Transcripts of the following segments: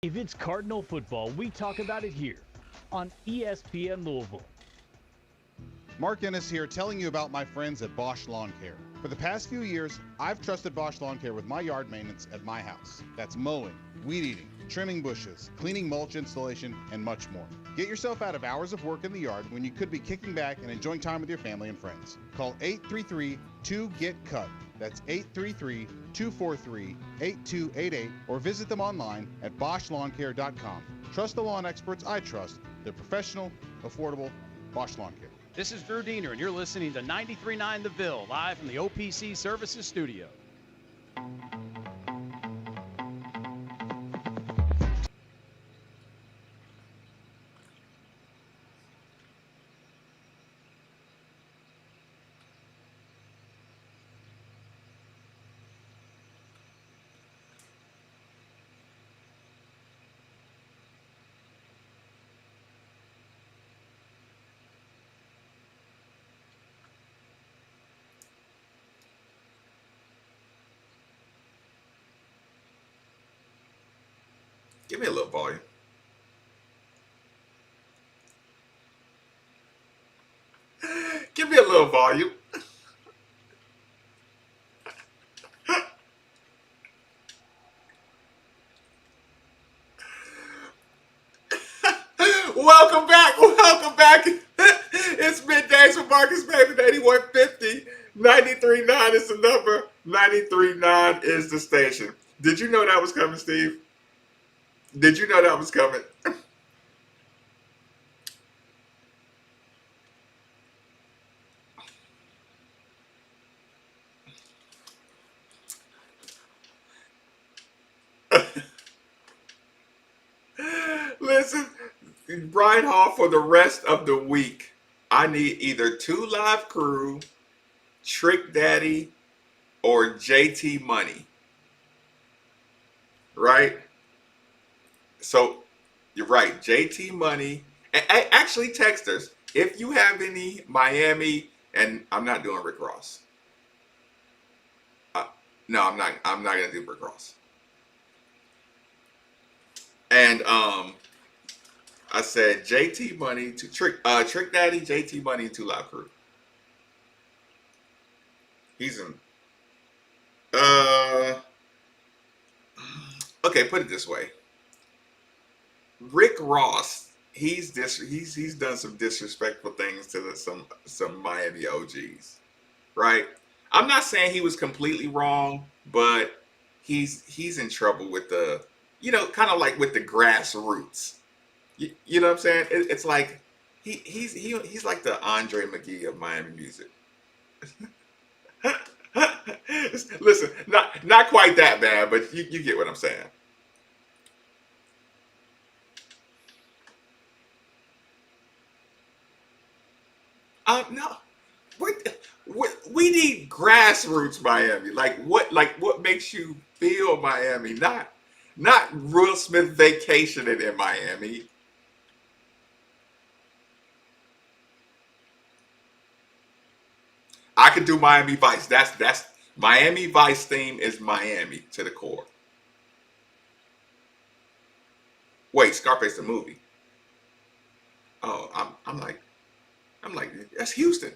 If it's Cardinal football, we talk about it here on ESPN Louisville. Mark Ennis here telling you about my friends at Bosch Lawn Care. For the past few years, I've trusted Bosch Lawn Care with my yard maintenance at my house. That's mowing, weed eating, trimming bushes, cleaning mulch installation, and much more. Get yourself out of hours of work in the yard when you could be kicking back and enjoying time with your family and friends. Call 833-2GET-CUT. That's 833-243-8288 or visit them online at BoschLawnCare.com. Trust the lawn experts I trust. They're professional, affordable, Bosch Lawn Care. This is Drew Diener, and you're listening to 93.9 The Ville, live from the OPC Services Studio. Give me a little volume. Give me a little volume. Welcome back. Welcome back. It's middays with Marcus Maven, 8150. 93.9 is the number. 93.9 is the station. Did you know that was coming, Steve? Did you know that was coming? Listen, Brian Hall, for the rest of the week, I need either Two Live Crew, Trick Daddy, or JT Money. Right? So you're right, JT Money. And actually, text us if you have any Miami. And I'm not doing Rick Ross. No, I'm not. I'm not gonna do Rick Ross. And I said JT Money to Trick Daddy, JT Money to Live Crew. He's in. Okay, put it this way. Rick Ross, he's done some disrespectful things to some Miami OGs, right? I'm not saying he was completely wrong, but he's in trouble with the, kind of like with the grassroots. You know what I'm saying? It's like he's like the Andre McGee of Miami music. Listen, not quite that bad, but you get what I'm saying. No, we need grassroots Miami. Like what makes you feel Miami? Not Will Smith vacationing in Miami. I could do Miami Vice. That's Miami Vice theme is Miami to the core. Wait, Scarface the movie. Oh, I'm like that's Houston.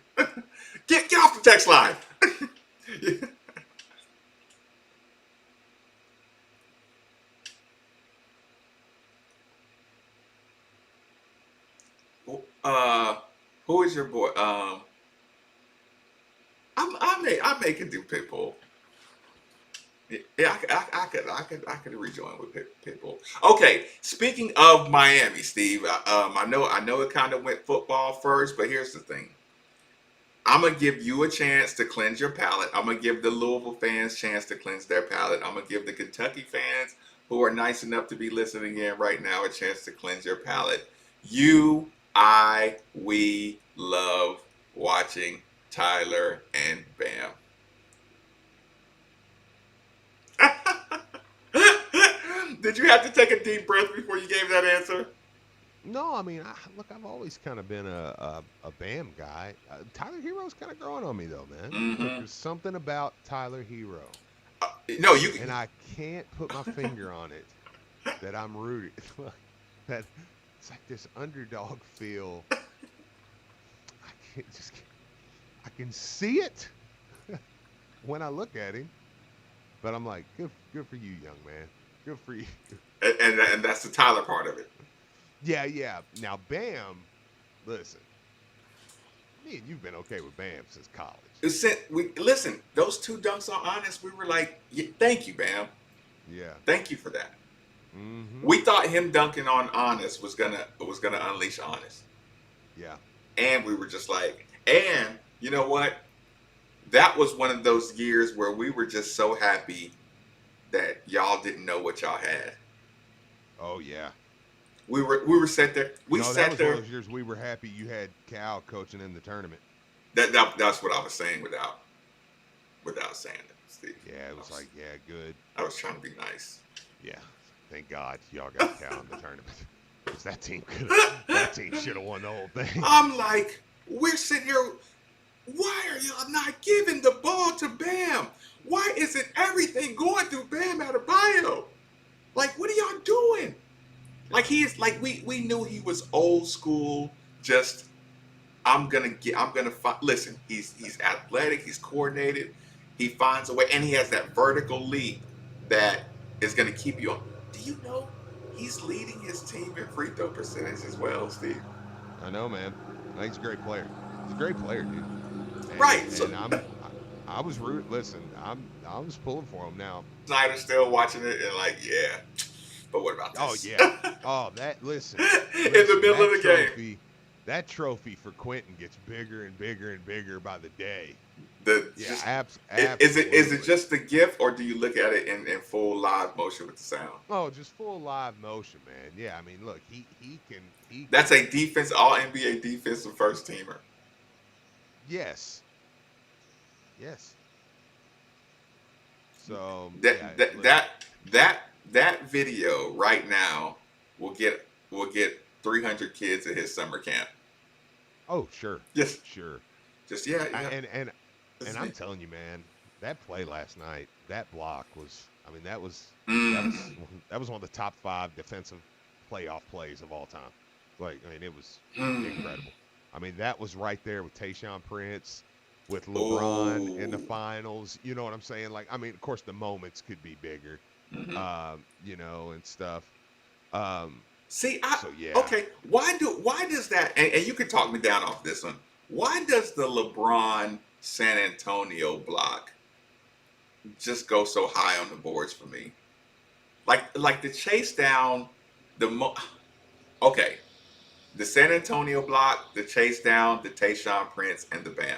Get off the text line. Who is your boy? I may can do Pitbull. Yeah, I could rejoin with Pitbull. Okay, speaking of Miami, Steve, I know it kind of went football first, but here's the thing. I'm gonna give you a chance to cleanse your palate. I'm gonna give the Louisville fans a chance to cleanse their palate. I'm gonna give the Kentucky fans who are nice enough to be listening in right now a chance to cleanse your palate. We love watching Tyler and Bam. Did you have to take a deep breath before you gave that answer? No, I mean, I've always kind of been a Bam guy. Tyler Hero's kind of growing on me, though, man. Mm-hmm. There's something about Tyler Hero. No, you and I can't put my finger on it. that I'm rooting. That it's like this underdog feel. I can't just. I can see it when I look at him, but I'm like, good for you, young man. Good for you. And that's the Tyler part of it. Yeah, yeah. Now, Bam, listen, me and you've been okay with Bam since college. Listen, those two dunks on Honest, we were like, yeah, thank you, Bam. Yeah. Thank you for that. Mm-hmm. We thought him dunking on Honest was gonna unleash Honest. Yeah. And we were just like, and you know what? That was one of those years where we were just so happy that y'all didn't know what y'all had. Oh yeah. We were sat there. That was one of those years we were happy you had Cal coaching in the tournament. That's what I was saying without saying it, Steve. Yeah, it was like, yeah, good. I was trying to be nice. Yeah. Thank God y'all got Cal in the tournament. Because that team should have won the whole thing. I'm like, we're sitting here. Why are y'all not giving the ball to Bam? Why isn't everything going through Bam Adebayo? Like, what are y'all doing? Like, we knew he was old school. Just, listen, he's athletic, he's coordinated, he finds a way, and he has that vertical leap that is going to keep you on. Do you know he's leading his team in free throw percentage as well, Steve? I know, man. I think he's a great player. He's a great player, dude. Right. And I was rooting. Listen, I was pulling for him now. Snyder's still watching it and like, yeah. But what about this? Oh yeah. Oh, listen. In the middle of the game. That trophy for Quentin gets bigger and bigger and bigger by the day. Absolutely. Is it just the gift, or do you look at it in full live motion with the sound? Oh, just full live motion, man. Yeah, I mean, look, he can. That's a defense, all NBA defensive first teamer. Yes. So that video right now will get 300 kids at his summer camp. Oh, sure. Yes. Sure. Just yeah. And I'm telling you, man, that play last night, that block was. I mean, that was one of the top 5 defensive playoff plays of all time. Like, I mean, it was incredible. I mean, that was right there with Tayshaun Prince, with LeBron in the finals. You know what I'm saying? Like, I mean, of course, the moments could be bigger, and stuff. Okay. Why does that? And you can talk me down off this one. Why does the LeBron San Antonio block just go so high on the boards for me? Like the chase down, okay. The San Antonio block, the chase down, the Tayshaun Prince, and the Bam.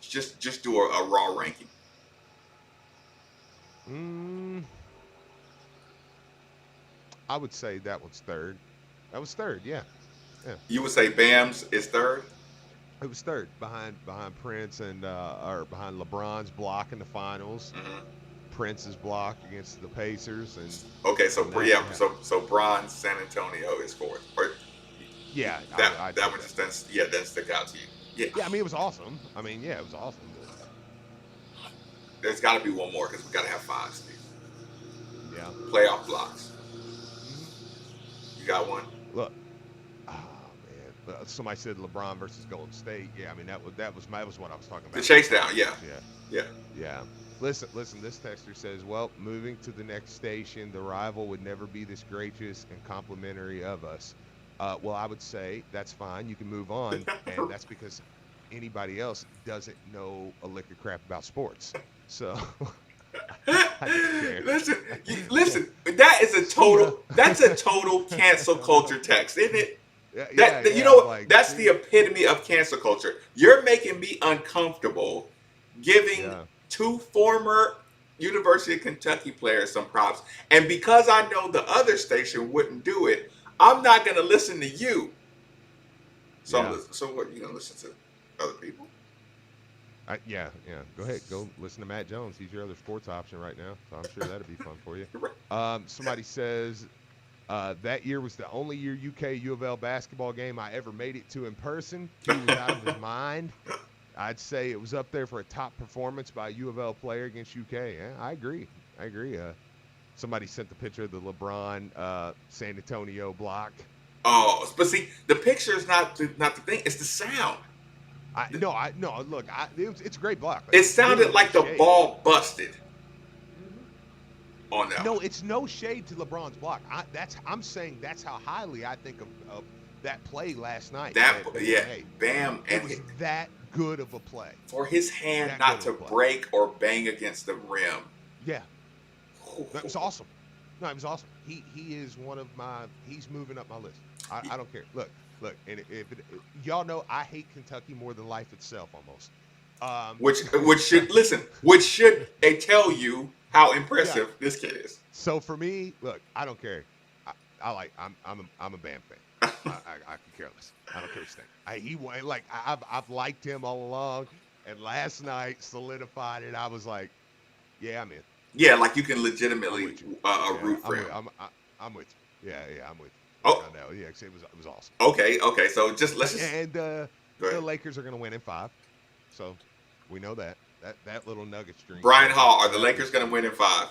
Just do a raw ranking. I would say that one's third. That was third, yeah. You would say Bam's is third? It was third, behind Prince and or behind LeBron's block in the finals. Mm-hmm. Prince's block against the Pacers, and so Bron's San Antonio is fourth. That one just doesn't stick out to you. Yeah, I mean, it was awesome. I mean, yeah, it was awesome. But there's got to be one more because we got to have 5, Steve. Yeah. Playoff blocks. Mm-hmm. You got one? Look. Man. Somebody said LeBron versus Golden State. Yeah, I mean that was what I was talking about. The chase down, yeah. Listen. This texter says, "Well, moving to the next station, the rival would never be this gracious and complimentary of us." Well, I would say that's fine. You can move on, and that's because anybody else doesn't know a lick of crap about sports. So, listen. That's a total cancel culture text, isn't it? That's the epitome of cancel culture. You're making me uncomfortable giving 2 former University of Kentucky players some props, and because I know the other station wouldn't do it, I'm not going to listen to you. So what? You gonna listen to other people? Yeah. Go ahead. Go listen to Matt Jones. He's your other sports option right now, so I'm sure that'd be fun for you. Somebody says that year was the only year UK U of L basketball game I ever made it to in person. He was out of his mind. I'd say it was up there for a top performance by a U of L player against UK. Yeah, I agree. Somebody sent the picture of the LeBron San Antonio block. Oh, but see, the picture is not the thing. It's the sound. No. Look, it's a great block. It sounded Really like the shade. ball busted on that No, one. it's no shade to LeBron's block. I'm saying that's how highly I think of that play last night. That Bam yeah, made. Bam, It and was that good of a play. for his hand That not good to of a play. break or bang against the rim. Yeah, that was awesome. No, it was awesome. He is one of my. He's moving up my list. I don't care. Look, and if y'all know, I hate Kentucky more than life itself, almost. Which should they tell you how impressive this kid is? So for me, look, I don't care. I'm a Bam fan. I could care less. I don't care what you think. I've liked him all along, and last night solidified it. I was like, yeah, I'm in. Yeah, like you can legitimately root for him. I'm with you. Yeah, I'm with you. Oh, no, yeah, it was awesome. Okay. So let's just And the Lakers are gonna win in 5, so we know that little nugget stream. Brian Hall, are the Lakers going to win in 5?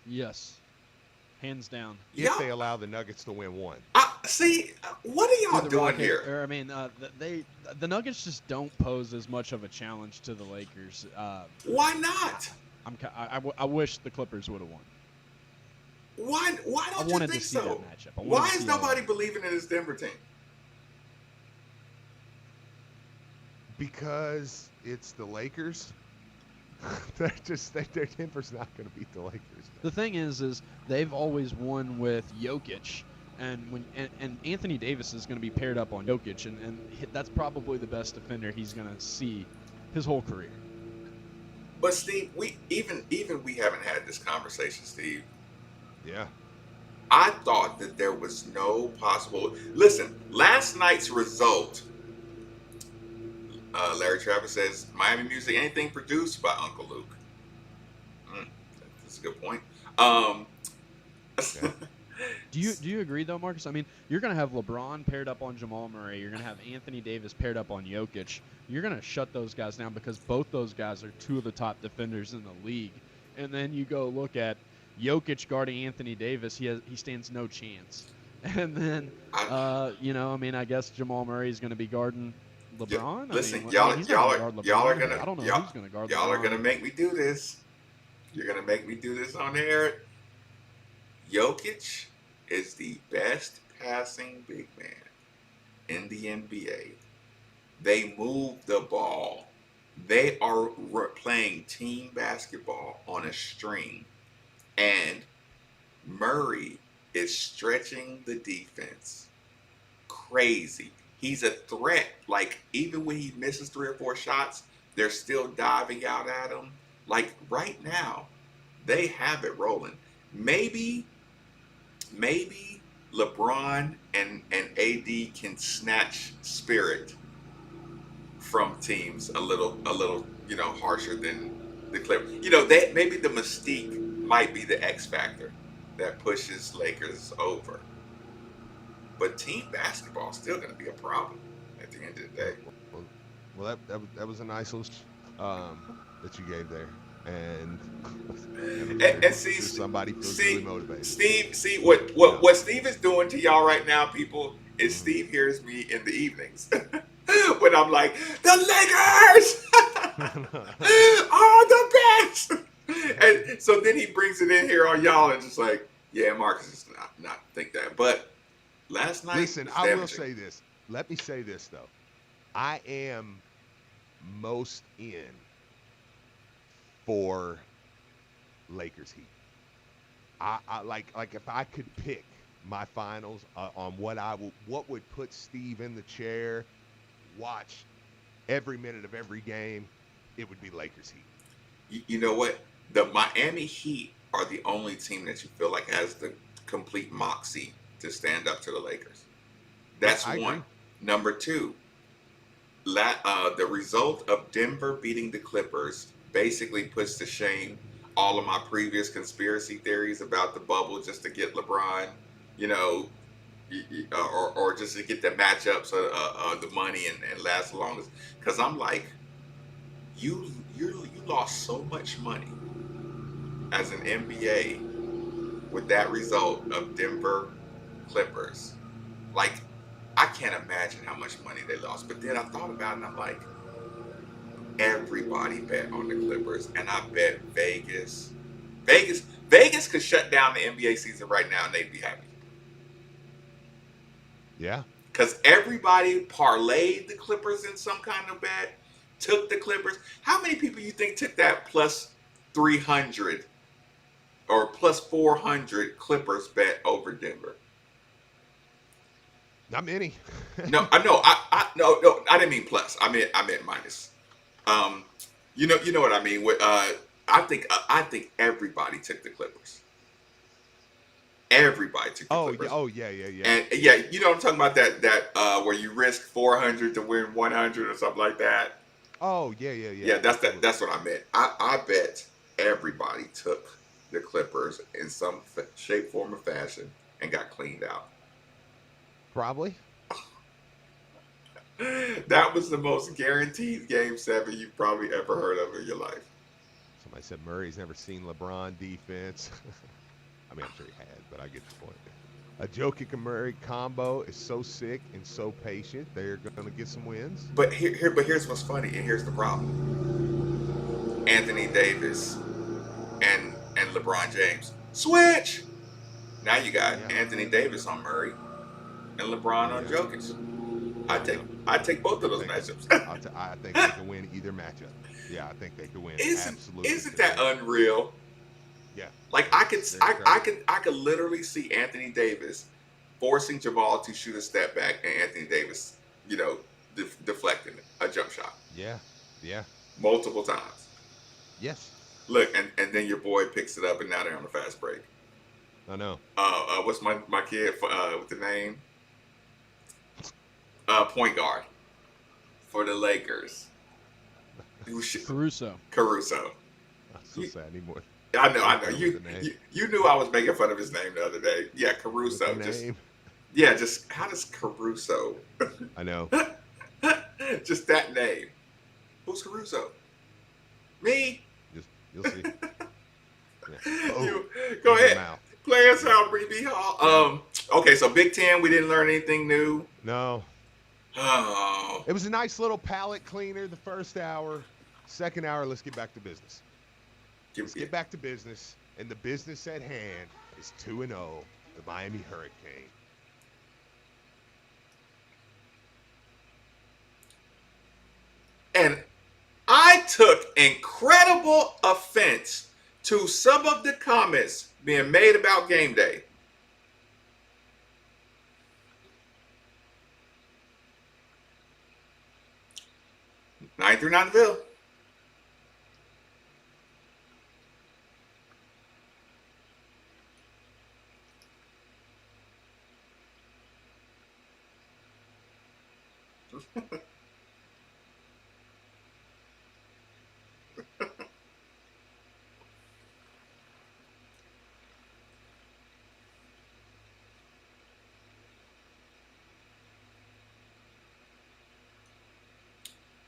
Yes, hands down. If they allow the Nuggets to win 1. See, what are y'all doing here? The Nuggets just don't pose as much of a challenge to the Lakers. Why not? I wish the Clippers would have won. Why don't you think so? That matchup. Why is nobody believing in this Denver team? Because it's the Lakers. Their Denver's not going to beat the Lakers. The thing is they've always won with Jokic, and Anthony Davis is going to be paired up on Jokic, and that's probably the best defender he's going to see his whole career. But Steve, we haven't had this conversation, Steve. Yeah. I thought that there was no possible. Listen, last night's result. Larry Travis says, Miami Music, anything produced by Uncle Luke. That's a good point. Do you agree though, Marcus? I mean, you're going to have LeBron paired up on Jamal Murray. You're going to have Anthony Davis paired up on Jokic. You're going to shut those guys down because both those guys are 2 of the top defenders in the league. And then you go look at Jokic guarding Anthony Davis. He stands no chance. And then, I guess Jamal Murray is going to be guarding LeBron. Listen, y'all are gonna. I don't know who's going to guard LeBron. Y'all are gonna make me do this. You're gonna make me do this on air. Jokic is the best passing big man in the NBA. They move the ball. They are playing team basketball on a string, and Murray is stretching the defense crazy. He's a threat. Like, even when he misses 3 or 4 shots, they're still diving out at him. Like, right now, they have it rolling. Maybe LeBron and AD can snatch spirit from teams a little, harsher than the Clippers. Maybe the mystique might be the X factor that pushes Lakers over. But team basketball is still going to be a problem at the end of the day. Well, that was a nice list that you gave there, and see, somebody feels really motivated. Steve, what Steve is doing to y'all right now, people, is Steve hears me in the evenings when I'm like, the Lakers are the best, and so then he brings it in here on y'all and just like, yeah, Marcus is not think that, but. Last night. Listen, I will say this. Let me say this though. I am most in for Lakers Heat. I like if I could pick my finals on what would put Steve in the chair, watch every minute of every game, it would be Lakers Heat. You know what? The Miami Heat are the only team that you feel like has the complete moxie to stand up to the Lakers. That's one. Agree. Number 2, the result of Denver beating the Clippers basically puts to shame all of my previous conspiracy theories about the bubble just to get LeBron, or just to get the matchups, the money and last the longest. Because I'm like, you lost so much money as an NBA with that result of Denver Clippers. Like, I can't imagine how much money they lost. But then I thought about it and I'm like, everybody bet on the Clippers. And I bet Vegas could shut down the NBA season right now and they'd be happy. Yeah. Because everybody parlayed the Clippers in some kind of bet, took the Clippers. How many people you think took that plus 300 or plus 400 Clippers bet over Denver? Not many. No, I know. No, I didn't mean plus. I meant minus. You know what I mean. I think everybody took the Clippers. Everybody took the Clippers. Yeah. And yeah, you know what I'm talking about, that where you risk 400 to win 100 or something like that. Oh, yeah. Yeah, that's what I meant. I bet everybody took the Clippers in some shape, form, or fashion and got cleaned out. Probably. That was the most guaranteed Game 7 you've probably ever heard of in your life. Somebody said Murray's never seen LeBron defense. I mean, I'm sure he had, but I get the point. A Jokic and Murray combo is so sick and so patient. They're going to get some wins. But here's what's funny, and here's the problem. Anthony Davis and LeBron James switch. Now you got Anthony Davis on Murray and LeBron on Jokic. I take both of those matchups. I think they can win either matchup. Yeah, I think they can win. Absolutely. Isn't that unreal? Yeah. Like I could literally see Anthony Davis forcing Jamal to shoot a step back and Anthony Davis, deflecting a jump shot. Yeah. Multiple times. Yes. Look, and then your boy picks it up and now they're on the fast break. I know. What's my kid with the name? Point guard for the Lakers. Caruso. I'm so sad anymore. I know. You knew I was making fun of his name the other day. Yeah, Caruso. Just how does Caruso? I know. Just that name. Who's Caruso? Me. You'll see. Yeah. Go ahead. Play us out, Bree Hall. Okay, so Big Ten, we didn't learn anything new. No. Oh. It was a nice little palate cleaner the first hour. Second hour, let's get back to business. Let's get back to business. And the business at hand is 2-0, the Miami Hurricane. And I took incredible offense to some of the comments being made about game day. Nine through nine Ville.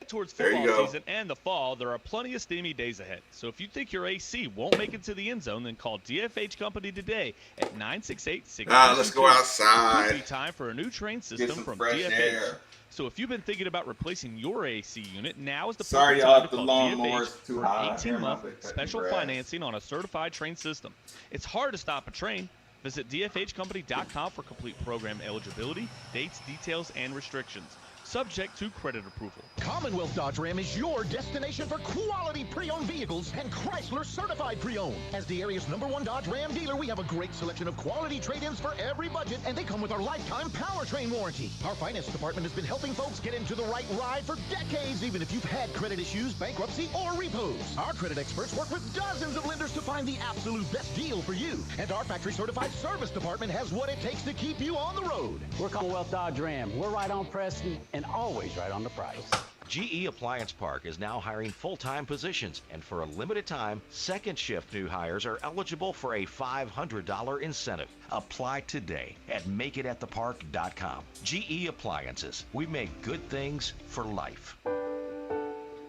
Towards There you football go. season and the fall, there are plenty of steamy days ahead. So if you think your AC won't make it to the end zone, then call DFH Company today at 968-6. Let's go outside. Could be time for a new train Get system some from fresh DFH. air. So if you've been thinking about replacing your AC unit, now is the Sorry, perfect y'all, time to the call lawnmower's DFH too for high. an I hear 18-month my big special grass. financing on a certified train system. It's hard to stop a train. Visit dfhcompany.com for complete program eligibility, dates, details, and restrictions. Subject to credit approval. Commonwealth Dodge Ram is your destination for quality pre-owned vehicles and Chrysler certified pre-owned. As the area's #1 Dodge Ram dealer, we have a great selection of quality trade-ins for every budget, and they come with our lifetime powertrain warranty. Our finance department has been helping folks get into the right ride for decades, even if you've had credit issues, bankruptcy, or repos. Our credit experts work with dozens of lenders to find the absolute best deal for you. And our factory certified service department has what it takes to keep you on the road. We're Commonwealth Dodge Ram. We're right on Preston and always right on the price. GE Appliance Park is now hiring full-time positions, and for a limited time, second shift new hires are eligible for a $500 incentive. Apply today at makeitathepark.com. GE Appliances. We make good things for life.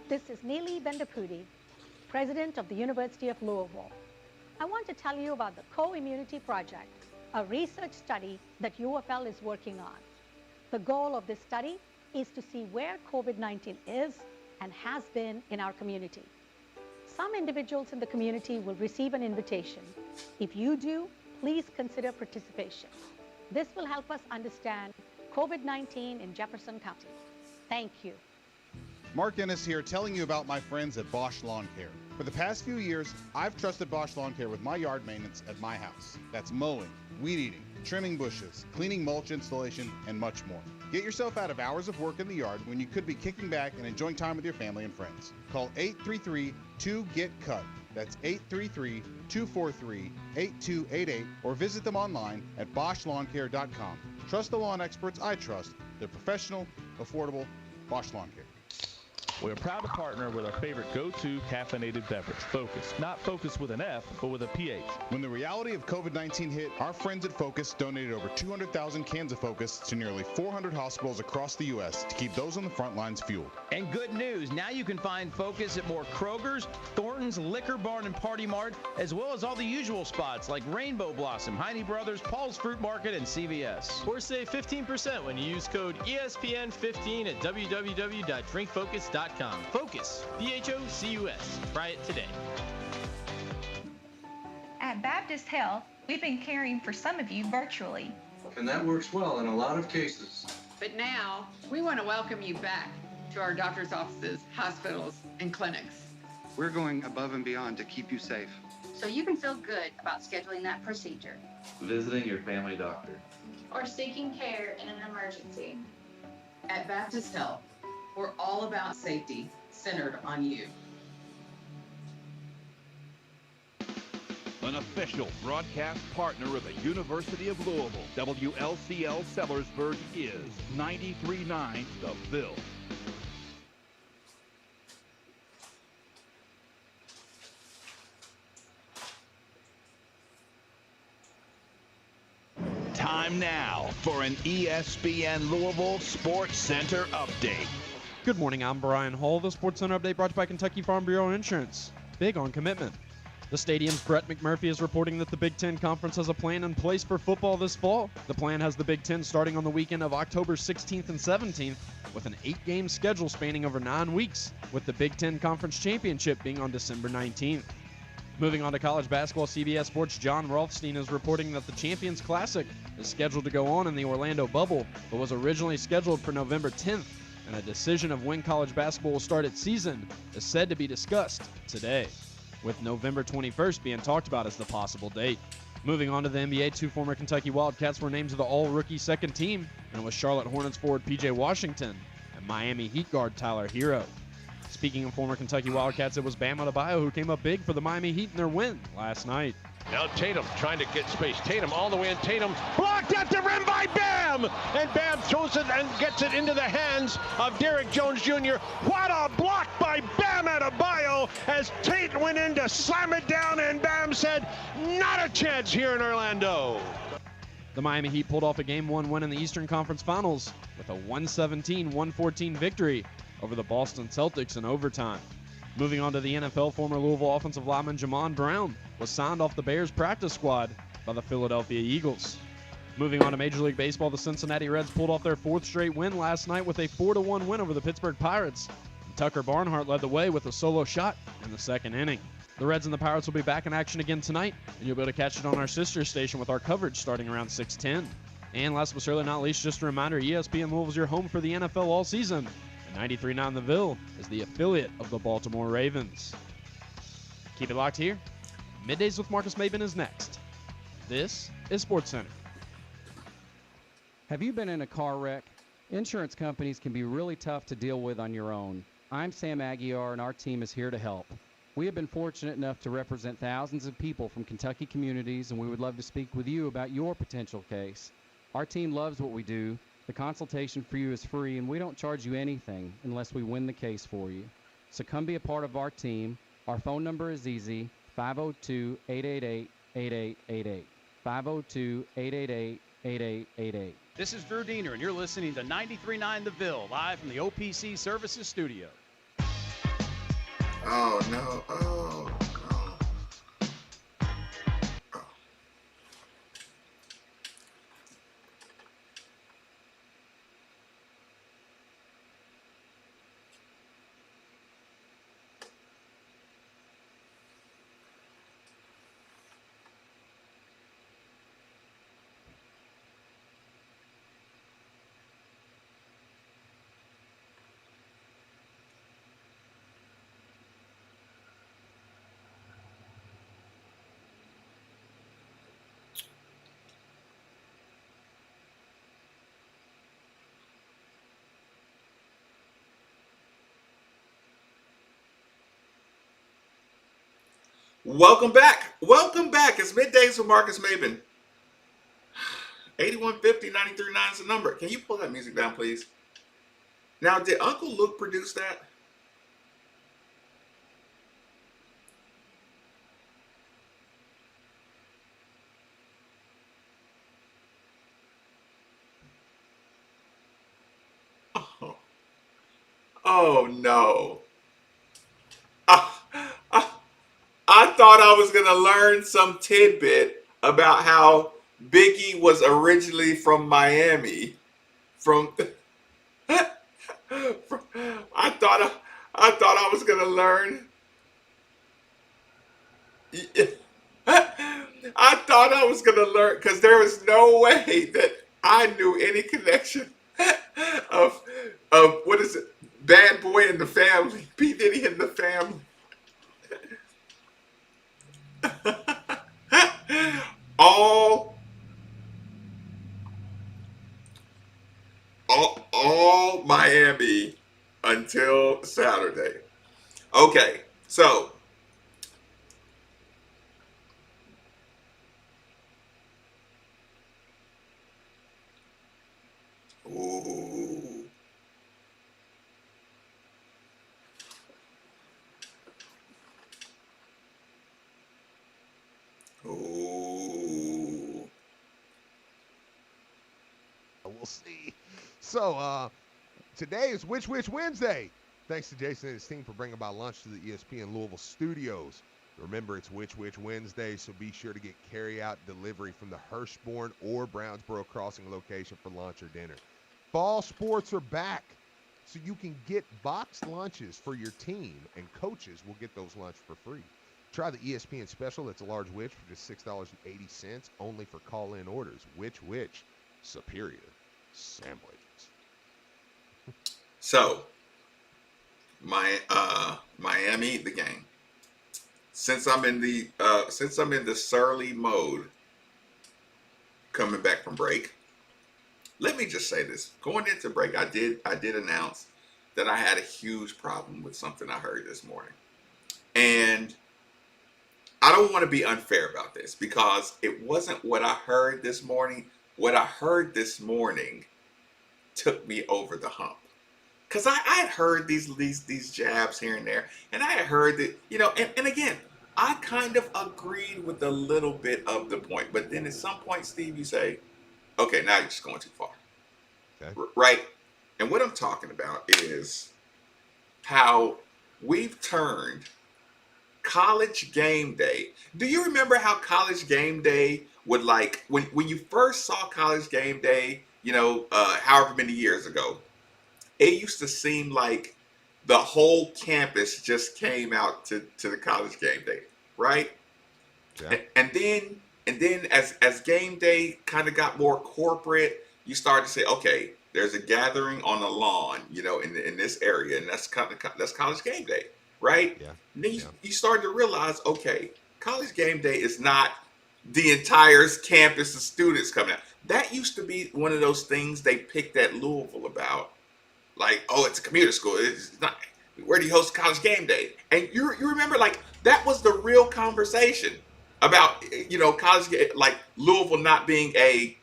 This is Neeli Bendapudi, President of the University of Louisville. I want to tell you about the Co-Immunity Project, a research study that UFL is working on. The goal of this study is to see where COVID-19 is and has been in our community. Some individuals in the community will receive an invitation. If you do, please consider participation. This will help us understand COVID-19 in Jefferson County. Thank you. Mark Ennis here telling you about my friends at Bosch Lawn Care. For the past few years, I've trusted Bosch Lawn Care with my yard maintenance at my house. That's mowing, weed eating, trimming bushes, cleaning mulch installation, and much more. Get yourself out of hours of work in the yard when you could be kicking back and enjoying time with your family and friends. Call 833-2GET-CUT. That's 833-243-8288 or visit them online at boschlawncare.com. Trust the lawn experts I trust. They're professional, affordable. Bosch Lawn Care. We're proud to partner with our favorite go-to caffeinated beverage, Focus. Not Focus with an F, but with a PH. When the reality of COVID-19 hit, our friends at Focus donated over 200,000 cans of Focus to nearly 400 hospitals across the U.S. to keep those on the front lines fueled. And good news, now you can find Focus at more Kroger's, Thornton's, Liquor Barn, and Party Mart, as well as all the usual spots like Rainbow Blossom, Heine Brothers, Paul's Fruit Market, and CVS. Or save 15% when you use code ESPN15 at www.drinkfocus.com. Focus, Phocus. Try it today. At Baptist Health, we've been caring for some of you virtually. And that works well in a lot of cases. But now, we want to welcome you back to our doctor's offices, hospitals, and clinics. We're going above and beyond to keep you safe. So you can feel good about scheduling that procedure. Visiting your family doctor. Or seeking care in an emergency. At Baptist Health, we're all about safety, centered on you. An official broadcast partner of the University of Louisville, WLCL Sellersburg is 93.9 The Ville. Time now for an ESPN Louisville Sports Center update. Good morning, I'm Brian Hall. The Sports Center update brought to you by Kentucky Farm Bureau Insurance. Big on commitment. The stadium's Brett McMurphy is reporting that the Big Ten Conference has a plan in place for football this fall. The plan has the Big Ten starting on the weekend of October 16th and 17th with an 8-game schedule spanning over 9 weeks, with the Big Ten Conference Championship being on December 19th. Moving on to college basketball, CBS Sports' John Rothstein is reporting that the Champions Classic is scheduled to go on in the Orlando bubble, but was originally scheduled for November 10th. And a decision of when college basketball will start its season is said to be discussed today, with November 21st being talked about as the possible date. Moving on to the NBA, 2 former Kentucky Wildcats were named to the all-rookie second team, and it was Charlotte Hornets forward P.J. Washington and Miami Heat guard Tyler Hero. Speaking of former Kentucky Wildcats, it was Bam Adebayo who came up big for the Miami Heat in their win last night. Now Tatum trying to get space. Tatum all the way in. Tatum blocked at the rim by Bam! And Bam throws it and gets it into the hands of Derrick Jones Jr. What a block by Bam Adebayo as Tate went in to slam it down, and Bam said, not a chance here in Orlando. The Miami Heat pulled off a Game 1 win in the Eastern Conference Finals with a 117-114 victory over the Boston Celtics in overtime. Moving on to the NFL, former Louisville offensive lineman Jamon Brown was signed off the Bears practice squad by the Philadelphia Eagles. Moving on to Major League Baseball, the Cincinnati Reds pulled off their 4th straight win last night with a 4-1 win over the Pittsburgh Pirates. And Tucker Barnhart led the way with a solo shot in the 2nd inning. The Reds and the Pirates will be back in action again tonight, and you'll be able to catch it on our sister station with our coverage starting around 6:10. And last but certainly not least, just a reminder, ESPN Louisville is your home for the NFL all season. 93.9 The Ville is the affiliate of the Baltimore Ravens. Keep it locked here. Middays with Marcus Maben is next. This is SportsCenter. Have you been in a car wreck? Insurance companies can be really tough to deal with on your own. I'm Sam Aguiar, and our team is here to help. We have been fortunate enough to represent thousands of people from Kentucky communities, and we would love to speak with you about your potential case. Our team loves what we do. The consultation for you is free, and we don't charge you anything unless we win the case for you. So come be a part of our team. Our phone number is easy, 502-888-8888. 502-888-8888. This is Drew Diener, and you're listening to 93.9 The Ville, live from the OPC Services Studio. Oh, no. Oh, no. Welcome back. Welcome back. It's Middays with Marcus Maben. 8150-939 is the number. Can you pull that music down, please? Now, did Uncle Luke produce that? Oh no. I thought I was going to learn some tidbit about how Biggie was originally from Miami. I thought I was going to learn. I thought I was going to learn because there was no way that I knew any connection of what is it? Bad Boy in the Family, P. Diddy in the Family. all Miami until Saturday. Okay, so ooh. Ooh. We'll see. So today is Which Wednesday. Thanks to Jason and his team for bringing about lunch to the ESPN Louisville studios. Remember, it's Which Wednesday, so be sure to get carry-out delivery from the Hirschborn or Brownsboro Crossing location for lunch or dinner. Fall sports are back, so you can get boxed lunches for your team, and coaches will get those lunch for free. Try the ESPN special. That's a large Which for just $6.80, only for call-in orders. Which superior sandwiches. So, Miami, the game. Since I'm in the surly mode, coming back from break, let me just say this: going into break, I did announce that I had a huge problem with something I heard this morning, and I don't want to be unfair about this because it wasn't what I heard this morning. What I heard this morning took me over the hump. Because I had heard these jabs here and there, and I had heard that, and again, I kind of agreed with a little bit of the point, but then at some point, Steve, you say, okay, now you're just going too far. Okay. Right? And what I'm talking about is how we've turned College Game Day. Do you remember how College Game Day would, like, when you first saw College Game Day, however many years ago, it used to seem like the whole campus just came out to the College Game Day, right? Yeah. And then as game day kind of got more corporate, you started to say, okay, there's a gathering on the lawn, in this area, and that's College Game Day, right? Yeah. And then you started to realize, okay, College Game Day is not the entire campus of students coming out. That used to be one of those things they picked at Louisville about. Like, oh, it's a commuter school. It's not. Where do you host College Game Day? And you remember, like, that was the real conversation about, college, like Louisville not being a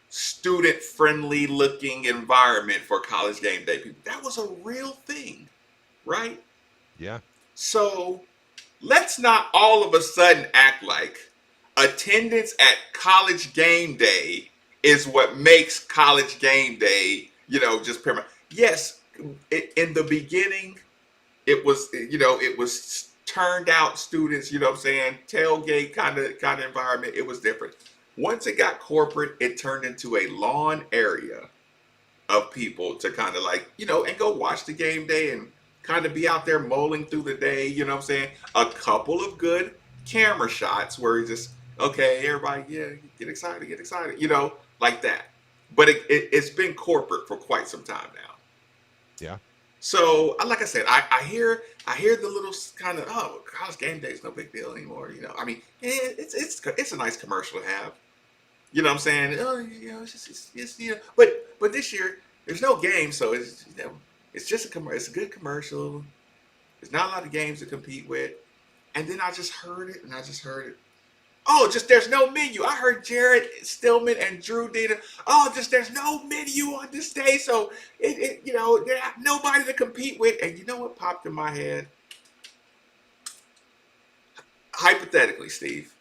student-friendly looking environment for College Game Day people. That was a real thing, right? Yeah. So let's not all of a sudden act like attendance at College Game Day is what makes College Game Day, just paramount. Yes, in the beginning, it was turned out students, tailgate kind of environment. It was different. Once it got corporate, it turned into a lawn area of people to kind of like, and go watch the game day and kind of be out there mulling through the day, a couple of good camera shots where you just, okay, everybody, yeah, get excited, like that. But it's been corporate for quite some time now. Yeah. So, like I said, I hear the little kind of, oh, College Game Day is no big deal anymore. I mean, it's a nice commercial to have. You know what I'm saying? Oh, it's just but this year there's no game, so it's just it's a good commercial. There's not a lot of games to compete with, And then I just heard it, and I just heard it. Oh, just there's no menu. I heard Jared Stillman and Drew Dieter. Oh, just there's no menu on this day, so you know, they have nobody to compete with. And you know what popped in my head? Hypothetically, Steve,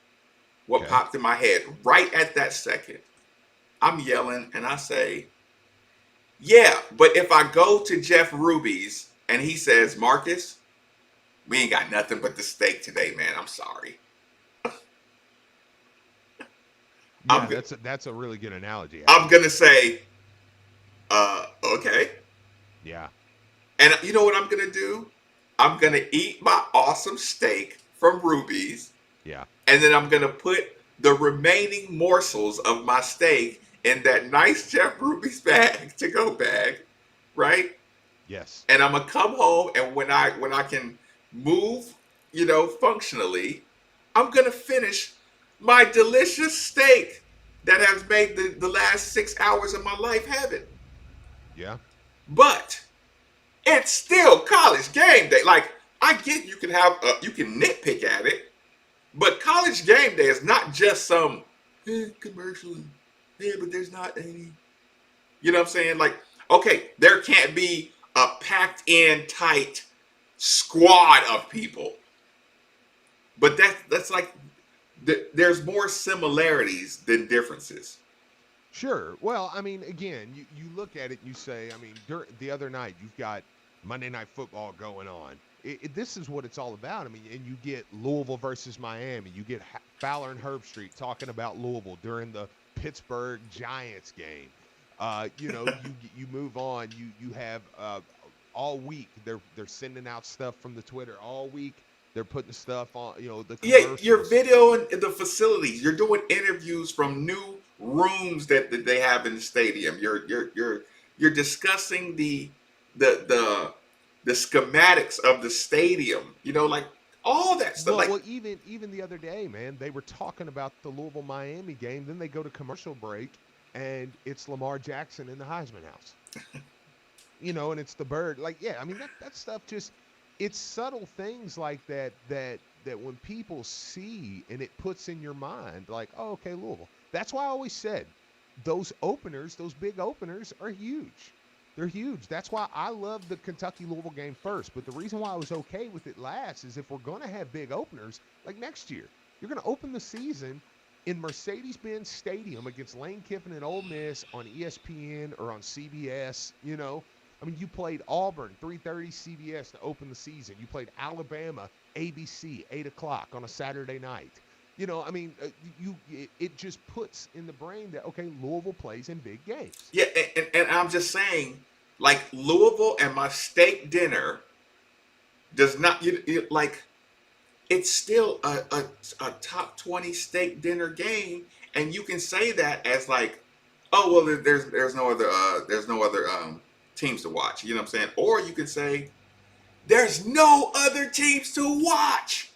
what popped in my head right at that second? I'm yelling and I say, yeah, but if I go to Jeff Ruby's and he says, Marcus, we ain't got nothing but the steak today, man. I'm sorry. Yeah, that's a really good analogy. I'm gonna say, okay. Yeah. And you know what I'm gonna do? I'm gonna eat my awesome steak from Ruby's. Yeah. And then I'm gonna put the remaining morsels of my steak in that nice Jeff Ruby's bag, to-go bag, right? Yes. And I'm gonna come home, and when I can move, you know, functionally, I'm gonna finish my delicious steak that has made the last 6 hours of my life heaven. Yeah. But it's still college game day. Like, I get you can you can nitpick at it, but college game day is not just some commercial. Yeah, but there's not any. You know what I'm saying? Like, okay, there can't be a packed in tight squad of people. But that's like, there's more similarities than differences. Sure. Well, I mean, again, you look at it and you say, I mean, the other night you've got Monday Night Football going on. This is what it's all about. I mean, and you get Louisville versus Miami. You get Fowler and Herbstreit talking about Louisville during the Pittsburgh Giants game. You know, you move on. You have all week they're sending out stuff from the Twitter all week. They're putting stuff on, you know, the commercials. Yeah, you're videoing the facilities. You're doing interviews from new rooms that they have in the stadium. You're discussing the schematics of the stadium. You know, like all that stuff. Well, even the other day, man, they were talking about the Louisville Miami game. Then they go to commercial break, and it's Lamar Jackson in the Heisman House. You know, and it's the bird. Like, yeah, I mean that stuff just. It's subtle things like that when people see and it puts in your mind, like, oh, okay, Louisville. That's why I always said those openers, those big openers are huge. They're huge. That's why I love the Kentucky-Louisville game first. But the reason why I was okay with it last is if we're going to have big openers, like next year, you're going to open the season in Mercedes-Benz Stadium against Lane Kiffin and Ole Miss on ESPN or on CBS, you know. I mean, you played Auburn, 3:30 CBS to open the season. You played Alabama, ABC, 8 o'clock on a Saturday night. You know, I mean, it just puts in the brain that, okay, Louisville plays in big games. Yeah, and I'm just saying, like, Louisville and my steak dinner does not, like, it's still a top 20 steak dinner game, and you can say that as like, oh, well, there's no other teams to watch, you know what I'm saying? Or you could say, there's no other teams to watch.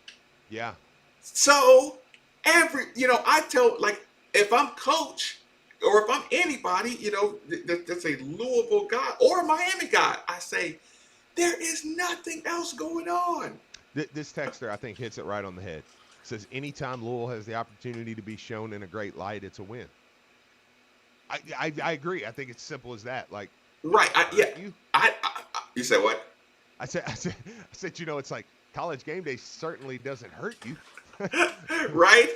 Yeah. So, I tell, like, if I'm coach or if I'm anybody, you know, that's a Louisville guy or a Miami guy, I say, there is nothing else going on. This texter, I think, hits it right on the head. Says, anytime Louisville has the opportunity to be shown in a great light, it's a win. I agree. I think it's simple as that. Like, right. You say what? I said, you know, it's like college game day certainly doesn't hurt you. Right?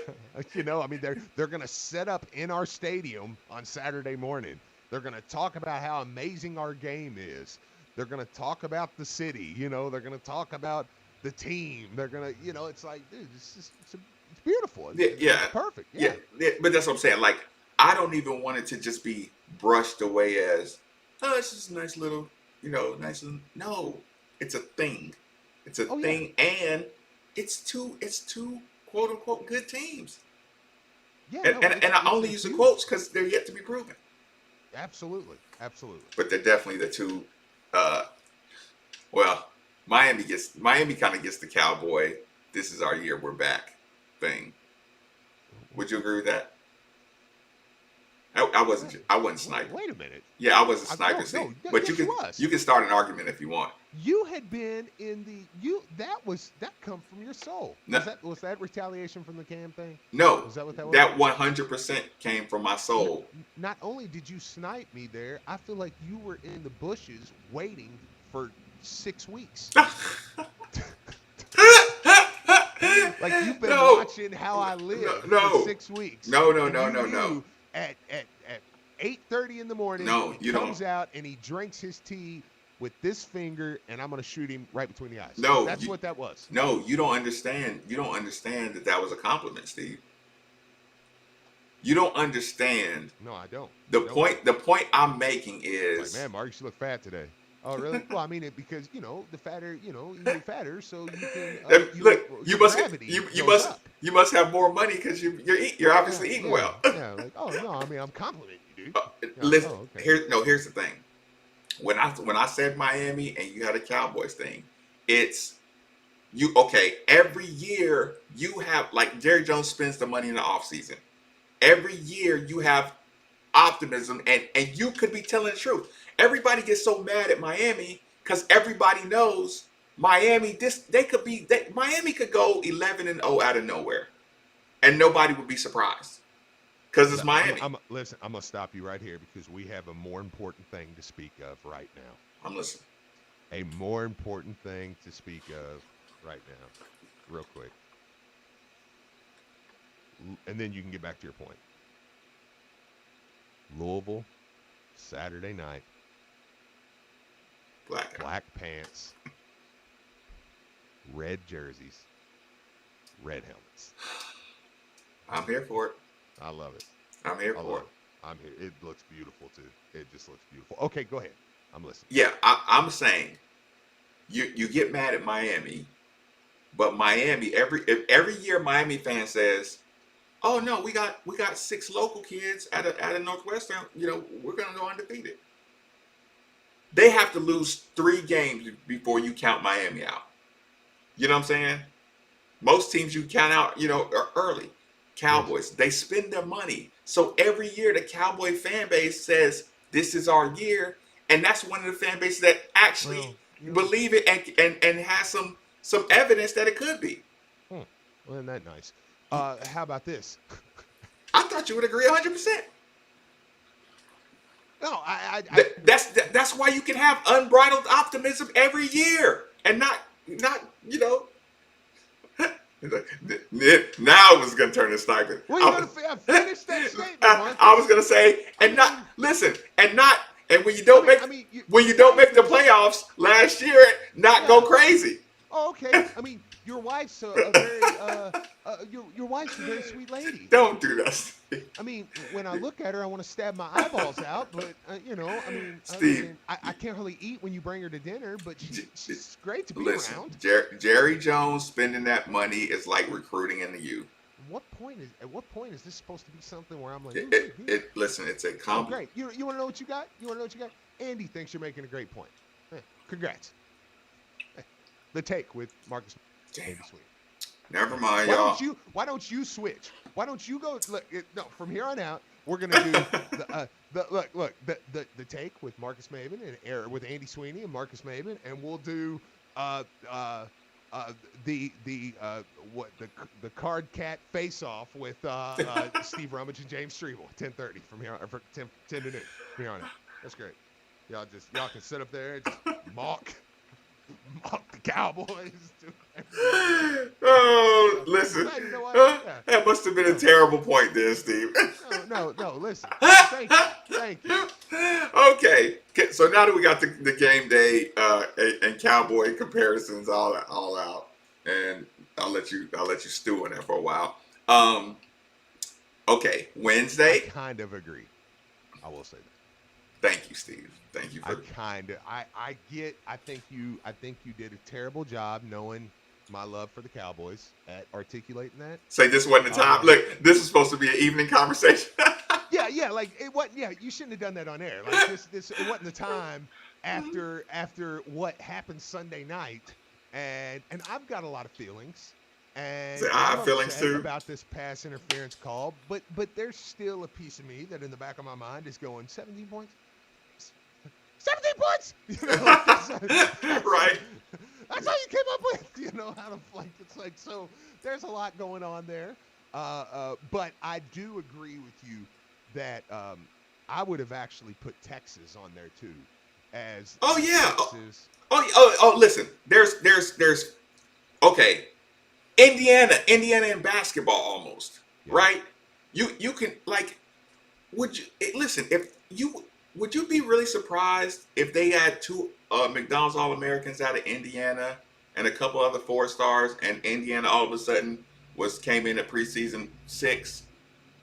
You know, I mean, they're going to set up in our stadium on Saturday morning. They're going to talk about how amazing our game is. They're going to talk about the city. You know, they're going to talk about the team. They're going to, you know, it's like, dude, it's beautiful. It's perfect. Yeah. But that's what I'm saying. Like, I don't even want it to just be brushed away as, oh, it's just a nice little, you know, no, it's a thing. It's a thing. Yeah. And it's two quote unquote good teams. Yeah. And I only use the quotes because they're yet to be proven. Absolutely. But they're definitely the two, well, Miami kind of gets the cowboy, this is our year, we're back thing. Would you agree with that? I I wasn't sniping. Wait a minute. Yeah, I wasn't sniping, Steve. No, But yes, you can start an argument if you want. You had been in that come from your soul. No. Was that retaliation from the Cam thing? No, Was that what that was? that 100% came from my soul. Not only did you snipe me there, I feel like you were in the bushes waiting for 6 weeks. Like you've been watching how I live for 6 weeks. No. At 8:30 in the morning, he comes out and he drinks his tea with this finger, and I'm gonna shoot him right between the eyes. No, that's what that was. No, you don't understand. You don't understand that was a compliment, Steve. You don't understand. No, I don't. The point I'm making is, like, man, Marcus, you look fat today. Oh, really? Well, I mean it because the fatter, you're fatter, so you can. You must have more money because you're obviously eating well. Yeah, like, oh no, I mean I'm complimenting you, dude. Listen, here's the thing. When I said Miami and you had a Cowboys thing, it's you. Okay, every year you have, like, Jerry Jones spends the money in the offseason. Every year you have optimism, and you could be telling the truth. Everybody gets so mad at Miami because everybody knows Miami. Miami could go 11-0 out of nowhere, and nobody would be surprised because it's Miami. Listen, I'm gonna stop you right here because we have a more important thing to speak of right now. I'm listening. A more important thing to speak of right now, real quick, and then you can get back to your point. Louisville, Saturday night. Black pants, red jerseys, red helmets. I'm here for it. I love it. I'm here for it. I'm here. It looks beautiful too. It just looks beautiful. Okay, go ahead. I'm listening. Yeah, I'm saying you get mad at Miami, but Miami every year Miami fan says, "Oh no, we got 6 local kids out of Northwestern. We're gonna go undefeated." They have to lose 3 games before you count Miami out. You know what I'm saying? Most teams you count out, early. Cowboys, they spend their money. So every year the Cowboy fan base says, this is our year. And that's one of the fan bases that actually believe it and has some evidence that it could be. Well, isn't that nice? How about this? I thought you would agree 100%. No, that's why you can have unbridled optimism every year and not. Now I was gonna turn to sniping. Well, you gotta finish that statement, Mark. I was gonna say, and when you don't make the playoffs last year, not go crazy. Oh, okay. I mean, your wife's a very sweet lady. Don't do that. I mean, when I look at her, I want to stab my eyeballs out. But Steve, I can't really eat when you bring her to dinner. But she's great to be around. Jerry Jones spending that money is like recruiting into you. At what point is this supposed to be something where I'm like, listen, it's a compliment. Great. You want to know what you got? Andy thinks you're making a great point. Congrats. The take with Marcus. Damn. Never mind, y'all. Why don't you switch? Why don't you go? Look, no. From here on out, we're gonna do the take with Marcus Maven and with Andy Sweeney and Marcus Maven, and we'll do the card cat face off with Steve Rummage and James Strebel, 10:30 from here on, for 10 to noon from here on out. That's great. Y'all can sit up there and just mock the Cowboys. Oh, listen. That must have been a terrible point there, Steve. No, listen. Thank you. Okay, so now that we got the game day and Cowboy comparisons all out, and I'll let you stew on that for a while. Okay, Wednesday. I kind of agree. I will say that. Thank you, Steve. Thank you for I think you did a terrible job knowing my love for the Cowboys at articulating that. Say this wasn't the time. Look, this is supposed to be an evening conversation. Yeah, like it wasn't. Yeah, you shouldn't have done that on air. Like this it wasn't the time after what happened Sunday night, and I've got a lot of feelings, And I I'm have feelings upset too about this pass interference call, but there's still a piece of me that in the back of my mind is going 17 points. 17 points. Right. That's how you came up with, how to like. It's like, so there's a lot going on there. But I do agree with you that I would have actually put Texas on there too, as Oh yeah. Texas. Oh, listen. There's okay. Indiana in basketball almost, right? You can like, would you listen, if you would you be really surprised if they had two McDonald's All-Americans out of Indiana and a couple other 4 stars, and Indiana all of a sudden came in at preseason 6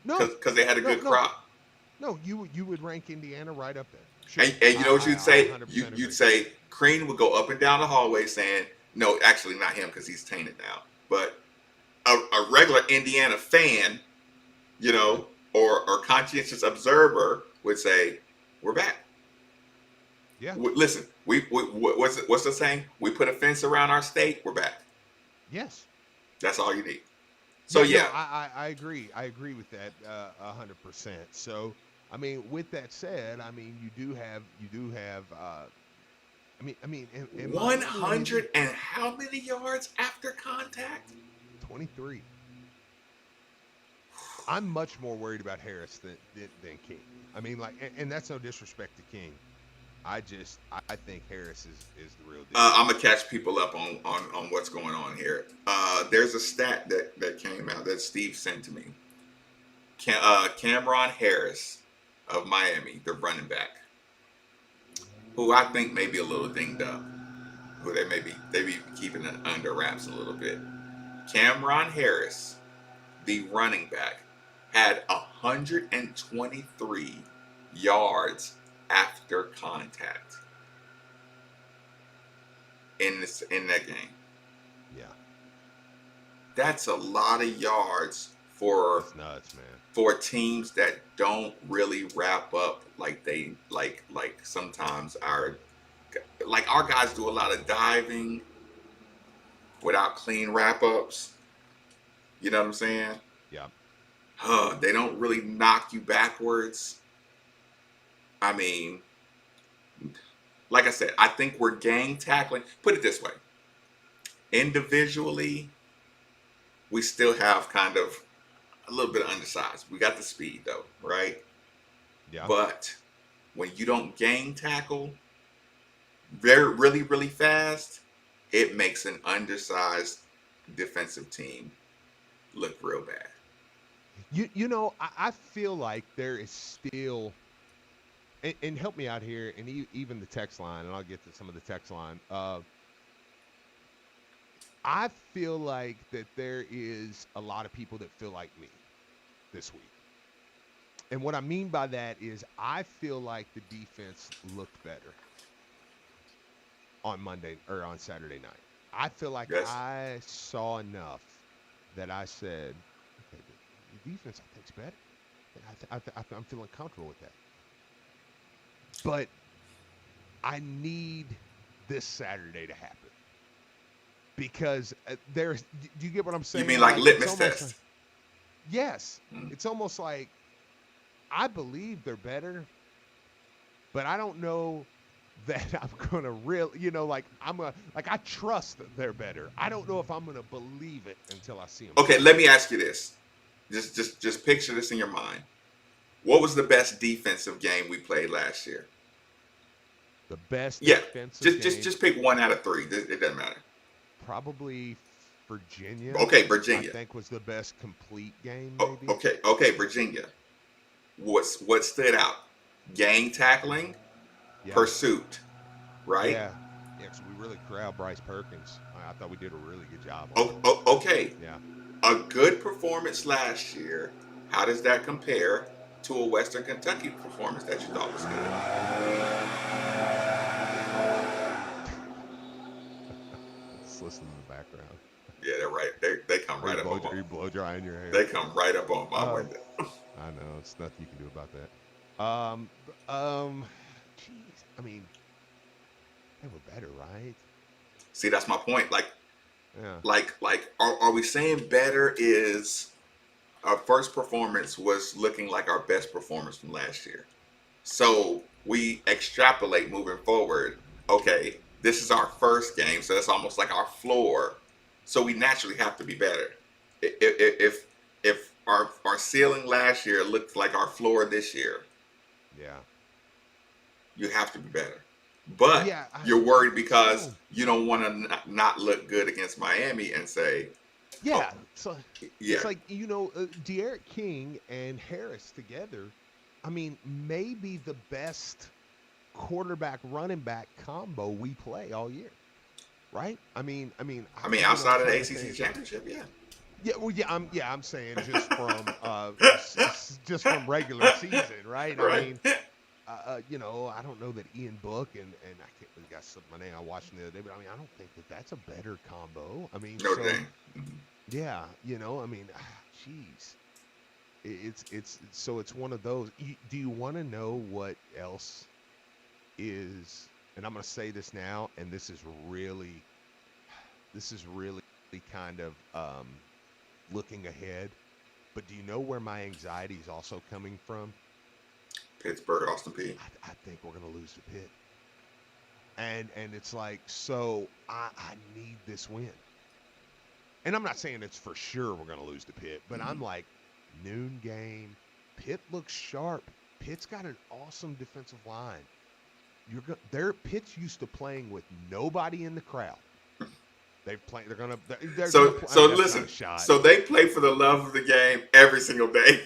No, because they had a good crop. No, you would rank Indiana right up there. Sure. And you know what you'd say? 100% You'd say Crean would go up and down the hallway saying, no, actually not him because he's tainted now, but a regular Indiana fan, or conscientious observer would say, we're back. Yeah. Listen, what's the saying? We put a fence around our state, we're back. Yes. That's all you need. So yeah. yeah. No, I agree. I agree with that 100%. So, I mean, with that said, I mean, you do have I mean, 100 and how many yards after contact? 23. I'm much more worried about Harris than King. I mean, like, and that's no disrespect to King. I think Harris is the real deal. I'm gonna catch people up on what's going on here. There's a stat that came out that Steve sent to me. Cameron Harris of Miami, the running back, who I think may be a little dinged up, who they be keeping it under wraps a little bit. Cameron Harris, the running back, had 123 yards after contact in that game. Yeah, that's a lot of yards for that's nuts, man. For teams that don't really wrap up like they like sometimes our guys do a lot of diving without clean wrap ups. You know what I'm saying? Yeah. They don't really knock you backwards. I mean, like I said, I think we're gang tackling. Put it this way. Individually, we still have kind of a little bit of undersized. We got the speed though, right? Yeah. But when you don't gang tackle really, really fast, it makes an undersized defensive team look real bad. I feel like there is still, and help me out here, and even the text line, and I'll get to some of the text line. I feel like that there is a lot of people that feel like me this week. And what I mean by that is I feel like the defense looked better on Monday or on Saturday night. I feel like I saw enough that I said, okay, the defense I think is better. I'm feeling comfortable with that. But I need this Saturday to happen. Because do you get what I'm saying? You mean like litmus test? Yes. It's almost like I believe they're better, but I don't know that I'm going to really, I trust that they're better. I don't know if I'm going to believe it until I see them. Okay, let me ask you this. Just picture this in your mind. What was the best defensive game we played last year? The best defensive game? Just pick one out of 3. It doesn't matter. Probably Virginia. Okay, Virginia. I think was the best complete game, maybe. Okay, Virginia. What stood out? Gang tackling, pursuit, right? Yeah, because we really corralled Bryce Perkins. I thought we did a really good job. Okay. Yeah. A good performance last year. How does that compare to a Western Kentucky performance that you thought was good? Listen in the background. Yeah, they're right. They come right up on my. You blow drying your hair. They come right up on my window. I know it's nothing you can do about that. Jeez, I mean, they were better, right? See, that's my point. Like, Yeah. Like, are we saying better is our first performance was looking like our best performance from last year? So we extrapolate moving forward. Okay, this is our first game, so that's almost like our floor. So we naturally have to be better. If our ceiling last year looked like our floor this year, Yeah. you have to be better. But Yeah, you're I worried think because so. you don't want to not look good against Miami and say, Yeah. oh, So yeah, it's like, De'Aaron King and Harris together. I mean, maybe the best quarterback running back combo we play all year, right? I'm outside of the trying to ACC think. championship, yeah. Yeah, well, I'm saying just from just from regular season, right? Right. I don't know that Ian Book and I can't believe I slipped my name. I watched him the other day, but I don't think that that's a better combo. Notre Dame. Yeah, jeez, it's so it's one of those. Do you want to know what else is? And I'm going to say this now, and this is really kind of looking ahead. But do you know where my anxiety is also coming from? Pittsburgh, Austin Peay. I think we're going to lose to Pitt. And it's like, so I need this win. And I'm not saying it's for sure we're going to lose to Pitt, but I'm like, noon game, Pitt looks sharp. Pitt's got an awesome defensive line. Pitt's used to playing with nobody in the crowd. They're gonna. Listen. So they play for the love of the game every single day.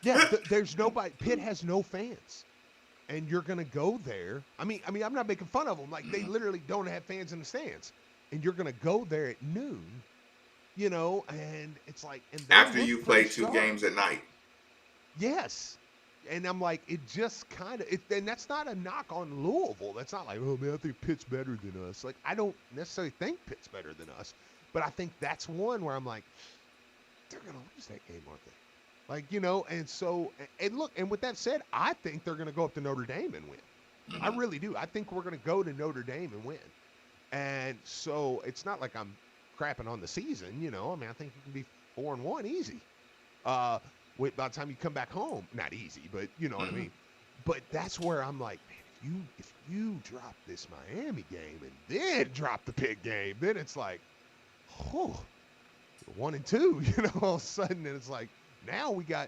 Yeah, there's nobody. Pitt has no fans, and you're gonna go there. I mean, I'm not making fun of them. Like, they literally don't have fans in the stands, and you're gonna go there at noon, and it's like, and after you play two games at night. Yes. And I'm like, it just kind of, and that's not a knock on Louisville. That's not like, oh man, I think Pitt's better than us. Like, I don't necessarily think Pitt's better than us, but I think that's one where I'm like, they're gonna lose that game, aren't they? Like, and so, and look, and with that said, I think they're gonna go up to Notre Dame and win. I really do. I think we're gonna go to Notre Dame and win. And so it's not like I'm crapping on the season, I think you can be 4-1 easy. By the time you come back home, not easy, but you know what I mean. But that's where I'm like, man, if you drop this Miami game and then drop the Pitt game, then it's like, oh, 1-2, all of a sudden, and it's like, now you're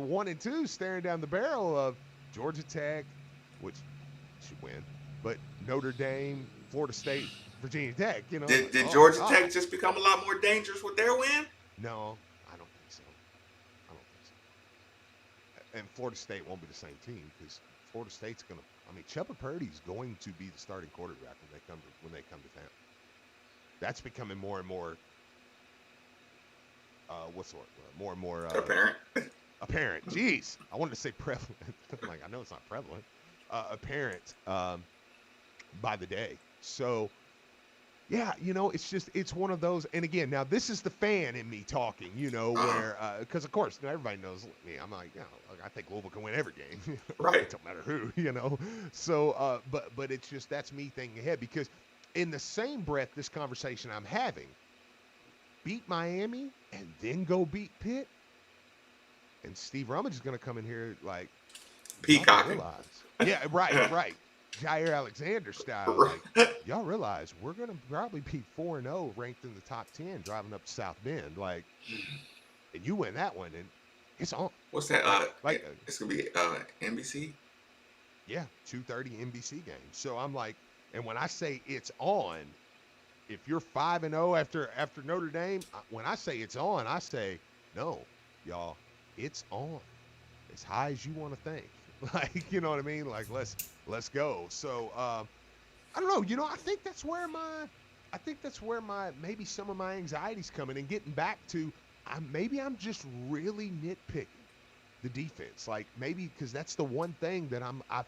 1-2, staring down the barrel of Georgia Tech, which should win, but Notre Dame, Florida State, Virginia Tech, Did Georgia Tech just become a lot more dangerous with their win? No, I don't think so. And Florida State won't be the same team because Florida State's going to. Chubba Purdy's going to be the starting quarterback when they come to town. That's becoming more and more. What's the word? More and more apparent. Apparent. Jeez, I wanted to say prevalent. Like, I know it's not prevalent. Apparent by the day. So. Yeah, it's one of those. And again, now this is the fan in me talking, where, because of course, everybody knows me. I'm like, I think Louisville can win every game. Right. It don't matter who, So, but it's just, that's me thinking ahead because in the same breath, this conversation I'm having, beat Miami and then go beat Pitt. And Steve Rummage is going to come in here like, peacocking. Yeah, right. Jair Alexander style. Like, y'all realize we're going to probably be 4-0 ranked in the top 10 driving up to South Bend. Like, and you win that one, and it's on. What's that? It's going to be NBC? Yeah, 2:30 NBC game. So I'm like, and when I say it's on, if you're 5-0 after Notre Dame, when I say it's on, I say, no, y'all, it's on. As high as you want to think. Like, you know what I mean? Like, let's go. So, I don't know. I think that's where maybe some of my anxiety's coming and getting back to, maybe I'm just really nitpicking the defense. Like, maybe because that's the one thing that I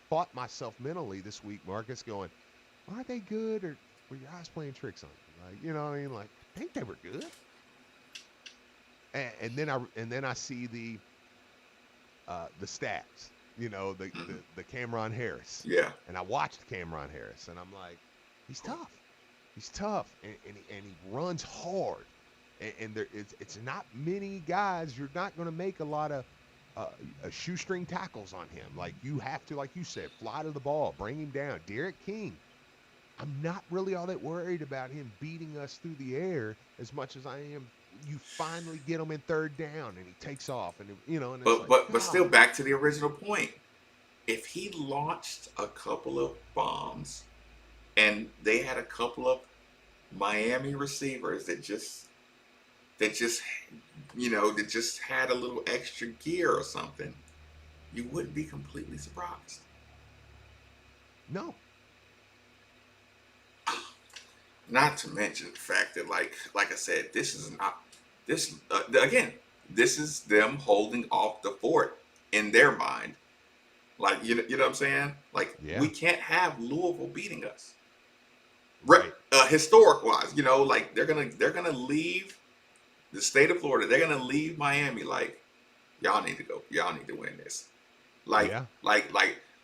fought myself mentally this week, Marcus, going, aren't they good, or were your eyes playing tricks on you? Like, you know what I mean? Like, I think they were good. And then I see the stats, the Cameron Harris. Yeah. And I watched Cameron Harris, and I'm like, he's tough. He's tough, and he runs hard. And it's not many guys. You're not going to make a lot of shoestring tackles on him. Like, you have to, like you said, fly to the ball, bring him down. Derek King, I'm not really all that worried about him beating us through the air as much as I am. You finally get him in third down, and he takes off, and And it's but still, back to the original point. If he launched a couple of bombs, and they had a couple of Miami receivers that just had a little extra gear or something, you wouldn't be completely surprised. No. Not to mention the fact that, like I said, this is them holding off the fort in their mind. Like, you know what I'm saying? Like, we can't have Louisville beating us. Right. Historic wise, like they're gonna leave the state of Florida. They're gonna leave Miami like, y'all need to go. Y'all need to win this.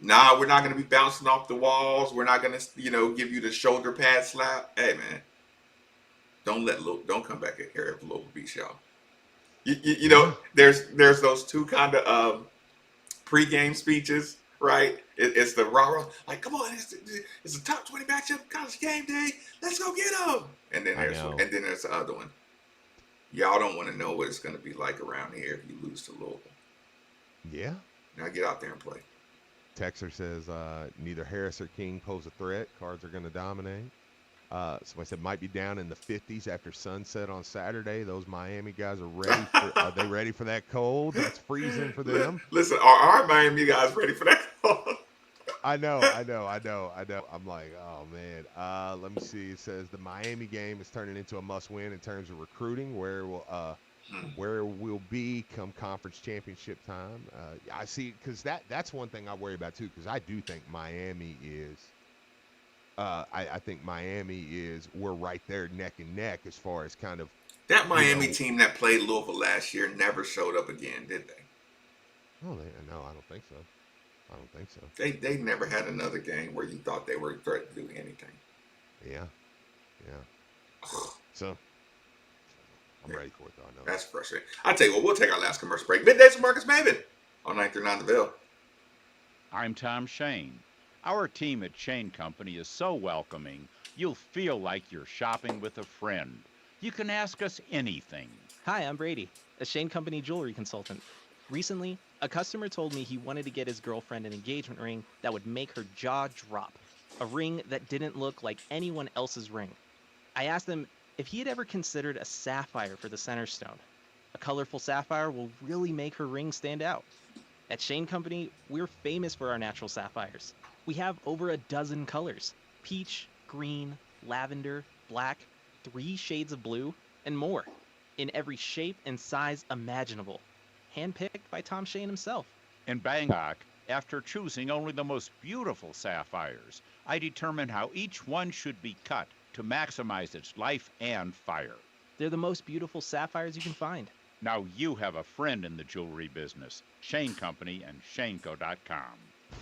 Nah, we're not gonna be bouncing off the walls. We're not gonna, give you the shoulder pad slap. Hey man, don't come back here if Louisville beats y'all. There's those two kind of pregame speeches, right? It's the rah-rah, like, come on, it's a top 20 matchup, college game day. Let's go get them. And then there's the other one. Y'all don't want to know what it's going to be like around here if you lose to Louisville. Yeah. Now get out there and play. Texter says neither Harris or King pose a threat. Cards are going to dominate. Somebody said might be down in the 50s after sunset on Saturday. Those Miami guys are ready. Are they ready for that cold? That's freezing for them. Listen, are our Miami guys ready for that cold? I know. I'm like, oh man. Let me see. It says the Miami game is turning into a must-win in terms of recruiting. Where we'll be come conference championship time. I see, because that's one thing I worry about too. Because I do think Miami is. I think Miami is. We're right there neck and neck as far as kind of. That Miami team that played Louisville last year never showed up again, did they? No, I don't think so. They never had another game where you thought they were a threat to do anything. Yeah. So I'm ready for it though. I know. That's frustrating. I'll tell you what, we'll take our last commercial break. Middays with Marcus Maven on 939 The Ville. I'm Tom Shane. Our team at Shane Company is so welcoming, you'll feel like you're shopping with a friend. You can ask us anything. Hi, I'm Brady, a Shane Company jewelry consultant. Recently, a customer told me he wanted to get his girlfriend an engagement ring that would make her jaw drop. A ring that didn't look like anyone else's ring. I asked him if he had ever considered a sapphire for the center stone. A colorful sapphire will really make her ring stand out. At Shane Company, we're famous for our natural sapphires. We have over a dozen colors: peach, green, lavender, black, 3 shades of blue, and more, in every shape and size imaginable. Handpicked by Tom Shane himself. In Bangkok, after choosing only the most beautiful sapphires, I determined how each one should be cut to maximize its life and fire. They're the most beautiful sapphires you can find. Now you have a friend in the jewelry business. Shane Company and shaneco.com.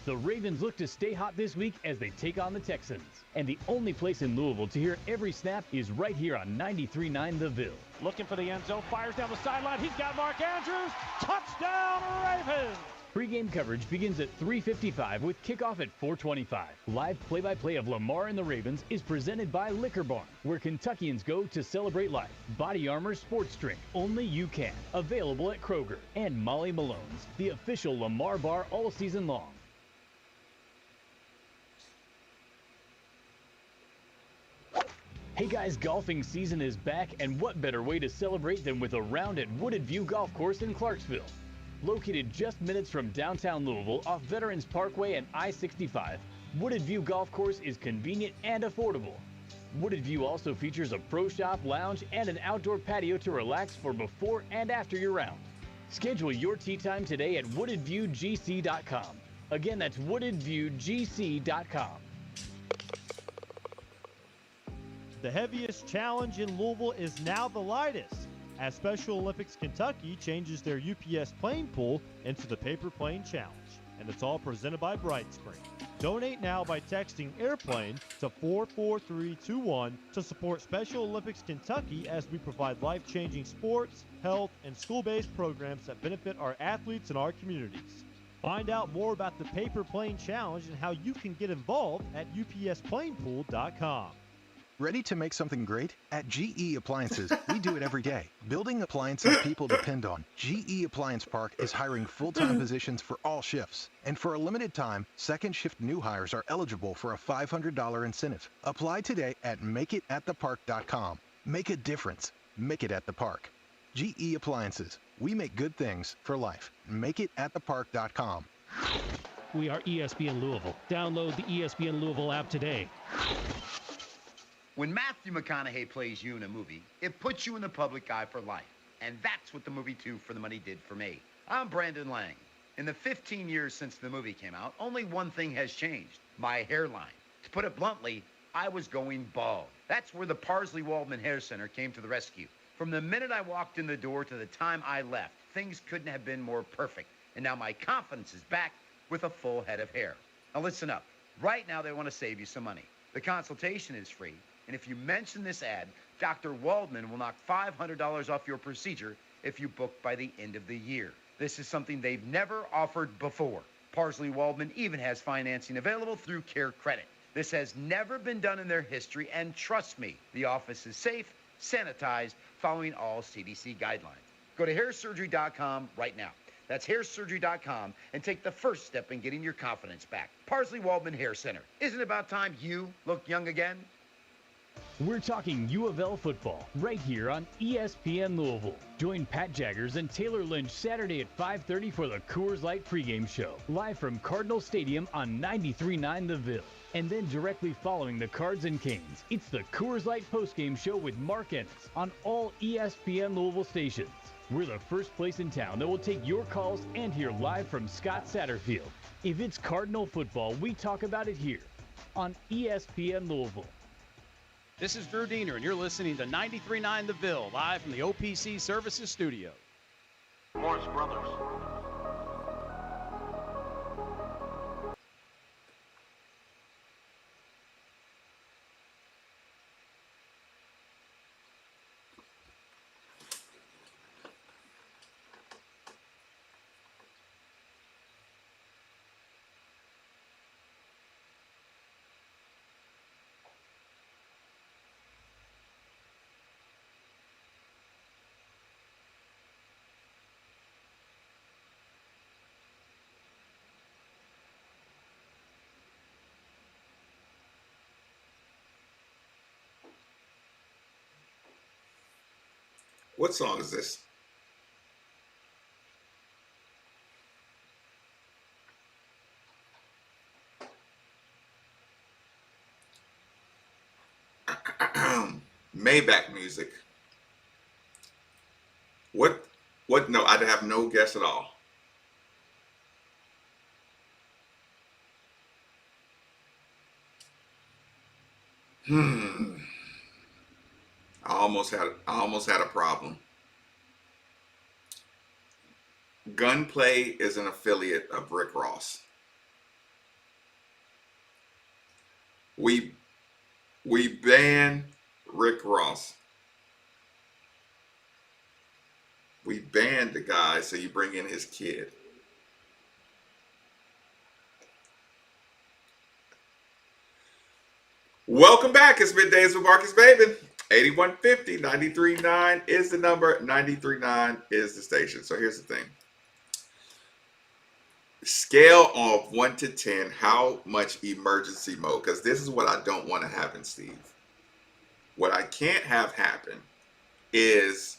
The Ravens look to stay hot this week as they take on the Texans. And the only place in Louisville to hear every snap is right here on 93.9 The Ville. Looking for the end zone, fires down the sideline. He's got Mark Andrews. Touchdown, Ravens! Pre-game coverage begins at 3:55 with kickoff at 4:25. Live play-by-play of Lamar and the Ravens is presented by Liquor Barn, where Kentuckians go to celebrate life. Body Armor sports drink, only you can. Available at Kroger. And Molly Malone's, the official Lamar bar all season long. Hey guys, golfing season is back, and what better way to celebrate than with a round at Wooded View Golf Course in Clarksville. Located just minutes from downtown Louisville off Veterans Parkway and I-65, Wooded View Golf Course is convenient and affordable. Wooded View also features a pro shop, lounge, and an outdoor patio to relax for before and after your round. Schedule your tee time today at woodedviewgc.com. Again, that's woodedviewgc.com. The heaviest challenge in Louisville is now the lightest, as Special Olympics Kentucky changes their UPS plane pool into the paper plane challenge. and it's all presented by BrightSpring. Donate now by texting AIRPLANE to 44321 to support Special Olympics Kentucky as we provide life-changing sports, health, and school-based programs that benefit our athletes and our communities. Find out more about the Paper Plane Challenge and how you can get involved at upsplanepool.com. Ready to make something great? At GE Appliances, we do it every day. Building appliances people depend on. GE Appliance Park is hiring full-time positions for all shifts. And for a limited time, second shift new hires are eligible for a $500 incentive. Apply today at makeItatthepark.com. Make a difference. Make it at the park. GE Appliances. We make good things for life. MakeItatthepark.com. We are ESPN Louisville. Download the ESPN Louisville app today. When Matthew McConaughey plays you in a movie, it puts you in the public eye for life. And that's what the movie 2 for the Money did for me. I'm Brandon Lang. In the 15 years since the movie came out, only one thing has changed: my hairline. To put it bluntly, I was going bald. That's where the Parsley Waldman Hair Center came to the rescue. From the minute I walked in the door to the time I left, things couldn't have been more perfect. And now my confidence is back with a full head of hair. Now listen up. Right now they want to save you some money. The consultation is free. And if you mention this ad, Dr. Waldman will knock $500 off your procedure if you book by the end of the year. This is something they've never offered before. Parsley Waldman even has financing available through Care Credit. This has never been done in their history, and trust me, the office is safe, sanitized, following all CDC guidelines. Go to hairsurgery.com right now. That's hairsurgery.com and take the first step in getting your confidence back. Parsley Waldman Hair Center. Isn't it about time you look young again? We're talking U of L football right here on ESPN Louisville. Join Pat Jaggers and Taylor Lynch Saturday at 5:30 for the Coors Light pregame show, live from Cardinal Stadium on 93.9 The Ville. And then directly following the Cards and Canes, it's the Coors Light postgame show with Mark Ennis on all ESPN Louisville stations. We're the first place in town that will take your calls and hear live from Scott Satterfield. If it's Cardinal football, we talk about it here on ESPN Louisville. This is Drew Diener, and you're listening to 93.9 The Ville, live from the OPC Services Studio. Morris Brothers. What song is this? Maybach music. What? No, I have no guess at all. I almost had a problem. Gunplay is an affiliate of Rick Ross. We ban Rick Ross. We banned the guy, so you bring in his kid. Welcome back. It's Middays with Marcus Babin. 8150 93.9 is the number. 93.9 is the station. So here's the thing. Scale of 1 to 10, how much emergency mode? Because this is what I don't want to happen, Steve. What I can't have happen is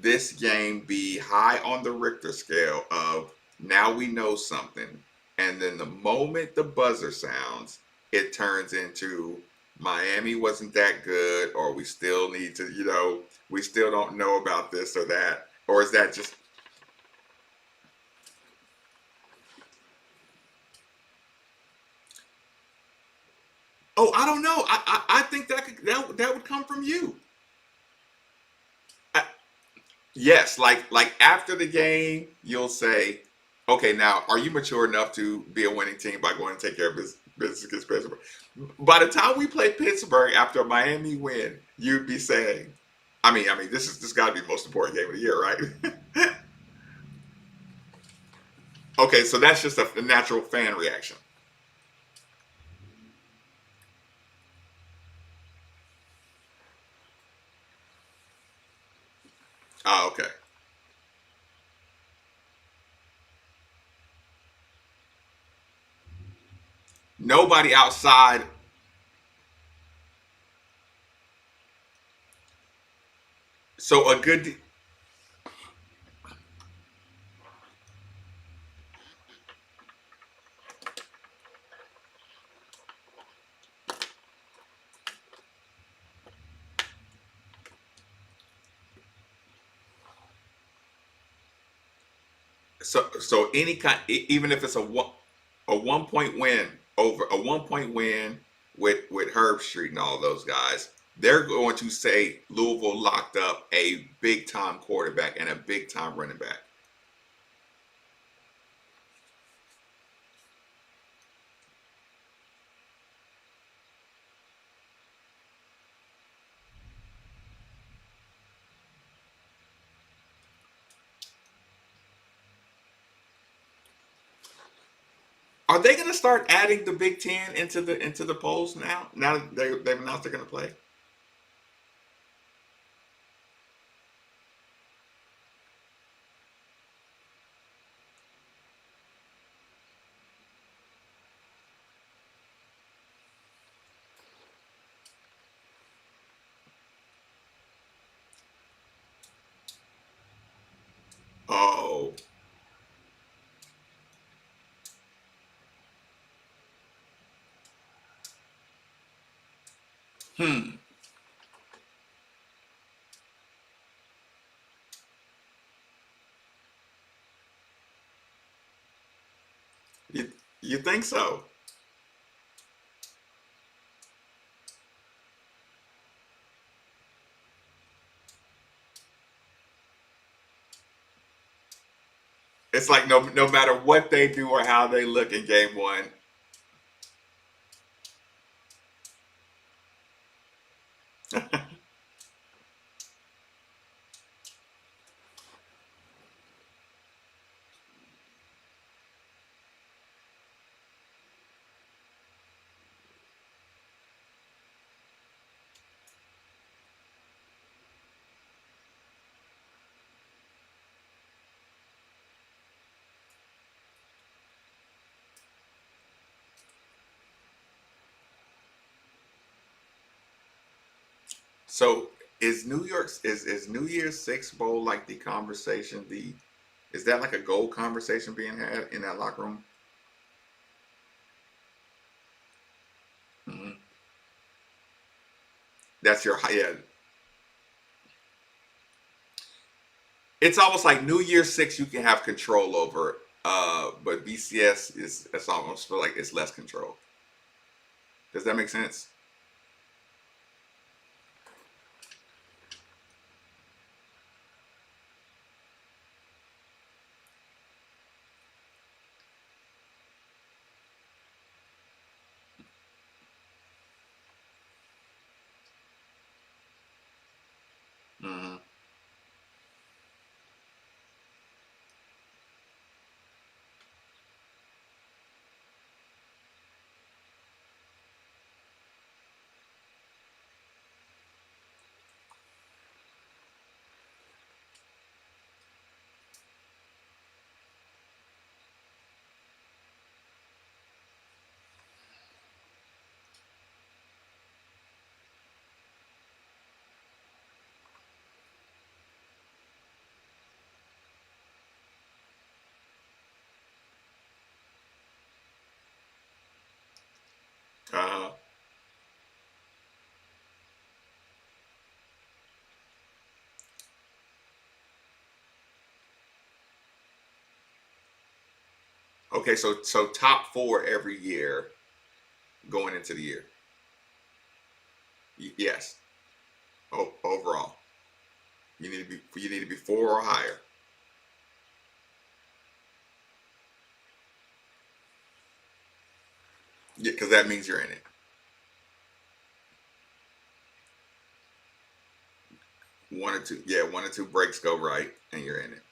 this game be high on the Richter scale of now we know something, and then the moment the buzzer sounds, it turns into Miami wasn't that good, or we still need to, we still don't know about this or that, or is that just... Oh, I don't know. I think that would come from you. Yes, like after the game, you'll say, Okay, now are you mature enough to be a winning team by going to take care of business against Pittsburgh? By the time we play Pittsburgh after a Miami win, you'd be saying, I mean, this got to be the most important game of the year, right? Okay, so that's just a natural fan reaction. Oh, okay. Nobody outside. So a good. So any kind, even if it's a 1 point win over a 1 point win with Herb Street and all those guys, they're going to say Louisville locked up a big time quarterback and a big time running back. Are they going to start adding the Big Ten into the polls now? Now that they've announced they're going to play. Oh. Hmm. You think so? It's like no matter what they do or how they look in game one. So is New Year's Six Bowl like the conversation? Is that like a gold conversation being had in that locker room? Hmm. That's yeah. It's almost like New Year's Six you can have control over, but BCS it's almost feel like it's less control. Does that make sense? Hmm. Uh, okay, so top four every year going into the year. Yes. Overall, you need to be four or higher. Yeah, because that means you're in it. 1 or 2 breaks go right, and you're in it.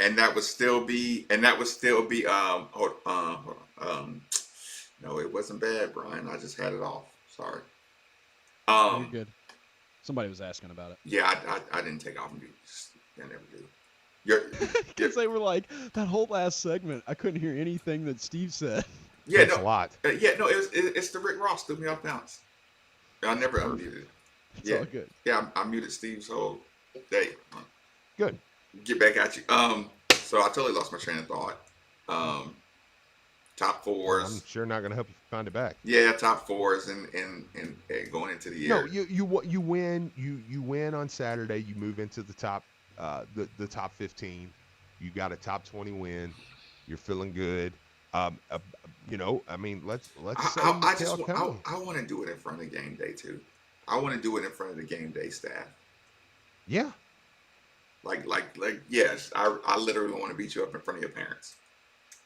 And that would still be no, it wasn't bad, Brian. I just had it off. Sorry. You're good. Somebody was asking about it. Yeah, I didn't take off mute. I never do. Because they were like, that whole last segment, I couldn't hear anything that Steve said. Yeah, Thanks no, a lot. It's the Rick Ross threw me off balance. I never unmuted. It's all good. Yeah, I muted Steve's whole day. Good. Get back at you. So I totally lost my train of thought. Top fours. I'm sure not going to help you find it back. Yeah, top fours and going into the year. No, you win. You win on Saturday. You move into the top the top 15. You got a top 20 win. You're feeling good. You know, I mean, let's say I want to do it in front of game day too. I want to do it in front of the game day staff. Yeah. Like yes, I literally want to beat you up in front of your parents.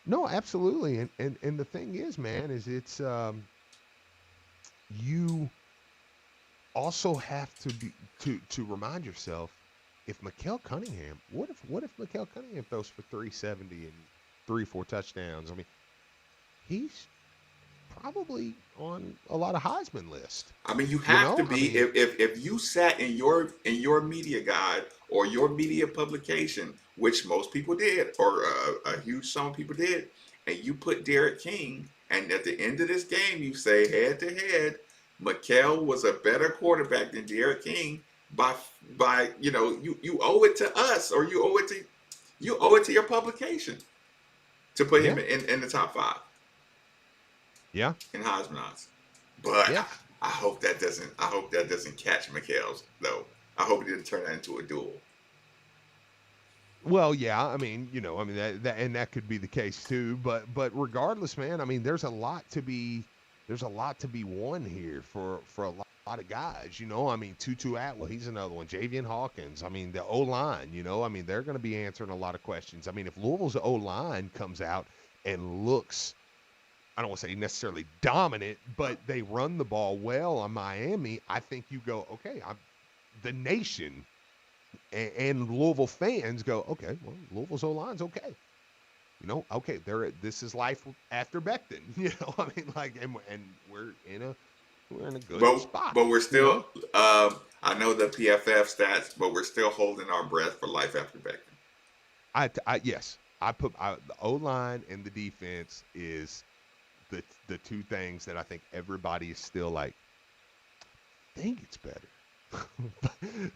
No, absolutely. And the thing is, man, is it's you also have to be to remind yourself, if Mikael Cunningham, what if Mikael Cunningham throws for 370 and 3-4 touchdowns? I mean, he's probably on a lot of Heisman lists. I mean, you have to be. If you sat in your media guide or your media publication, which most people did, or a huge sum of people did, and you put Derek King, and at the end of this game, you say head to head, Mikael was a better quarterback than Derek King by you owe it to us, or you owe it to your publication to put him in the top 5. Yeah. In Heisman odds. But I hope that doesn't catch Mikael's though. I hope it didn't turn that into a duel. Well, yeah, I mean, that could be the case too, but regardless, man, I mean, there's a lot to be won here for a lot of guys, I mean, Tutu Atwell, he's another one, Javian Hawkins, I mean, the O-line, I mean, they're going to be answering a lot of questions. I mean, if Louisville's O-line comes out and looks, I don't want to say necessarily dominant, but they run the ball well on Miami, I think you go, okay, the nation and Louisville fans go, okay, well, Louisville's O-line's okay. Okay, this is life after Becton. I mean, like, and we're in a good spot. But we're still, I know the PFF stats, but we're still holding our breath for life after Becton. Yes, the O-line and the defense is the two things that I think everybody is still like, think it's better.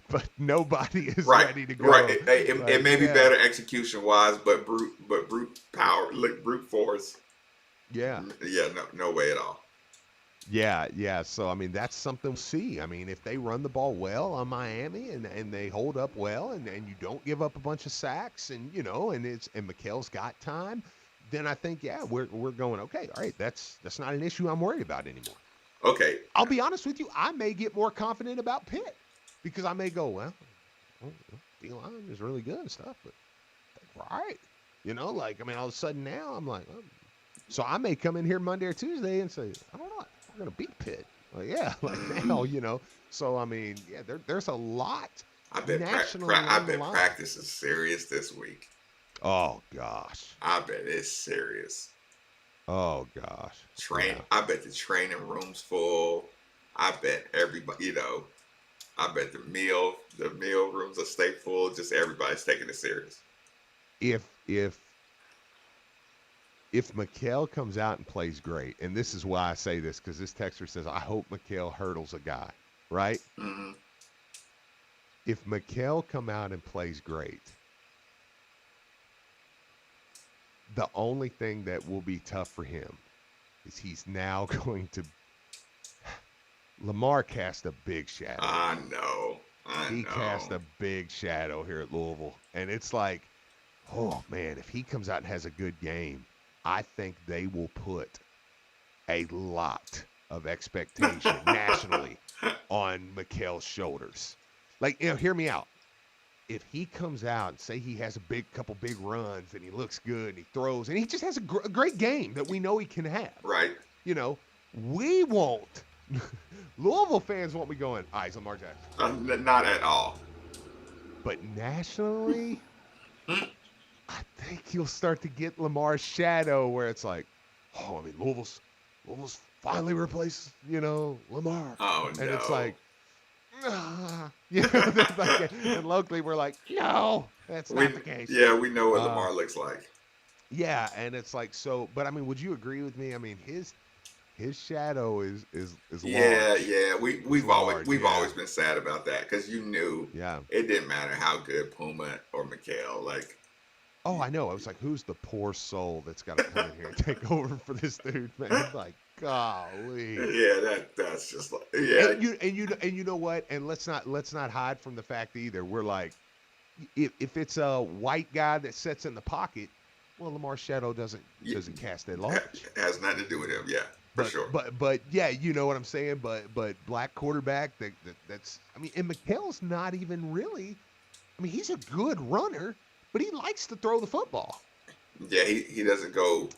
but nobody is ready to go. Right. It may be better execution wise, but brute power, brute force. Yeah. Yeah. No way at all. Yeah. So I mean, that's something we'll see. I mean, if they run the ball well on Miami and they hold up well and you don't give up a bunch of sacks and and Mikael's got time, then I think we're going okay. All right, that's not an issue I'm worried about anymore. Okay. I'll be honest with you. I may get more confident about Pitt because I may go, well, D-line is really good and stuff, but we're all right. Like, I mean, all of a sudden now I'm like, so I may come in here Monday or Tuesday and say, I don't know, we're going to beat Pitt. Like, yeah, like now, So, I mean, there's a lot. I bet practice is serious this week. Oh, gosh. I bet it's serious. Oh gosh. I bet the training room's full. I bet everybody, I bet the meal rooms are stay full. Just everybody's taking it serious. If Mikael comes out and plays great, and this is why I say this, because this texter says, I hope Mikael hurdles a guy, right? Mm-hmm. If Mikael come out and plays great, the only thing that will be tough for him is he's now going to Lamar cast a big shadow. I know. He cast a big shadow here at Louisville. And it's like, oh man, if he comes out and has a good game, I think they will put a lot of expectation nationally on Mikel's shoulders. Like, hear me out. If he comes out and say he has a couple big runs and he looks good and he throws and he just has a great game that we know he can have. Right. We won't. Louisville fans won't be going, all right, it's Lamar Jackson. Not at all. But nationally, I think you'll start to get Lamar's shadow where it's like, oh, I mean, Louisville's finally replaced, Lamar. Oh, and no. It's like, and locally we're like, no, that's not the case. Yeah, we know what Lamar looks like. Yeah, and it's like, so, but I mean, would you agree with me? I mean, his shadow is large. Yeah. We've always been sad about that because you knew it didn't matter how good Puma or Mikel, like. Oh, I know. I was like, who's the poor soul that's got to come in here and take over for this dude, man? Like, golly. Yeah, that's just like, yeah. And you know what? And let's not hide from the fact either. We're like, if it's a white guy that sits in the pocket, well, Lamar's shadow doesn't cast that large. It has nothing to do with him, yeah, for sure. But yeah, you know what I'm saying. But black quarterback that's I mean, and Mikel's not even really. I mean, he's a good runner, but he likes to throw the football. Yeah, he doesn't go.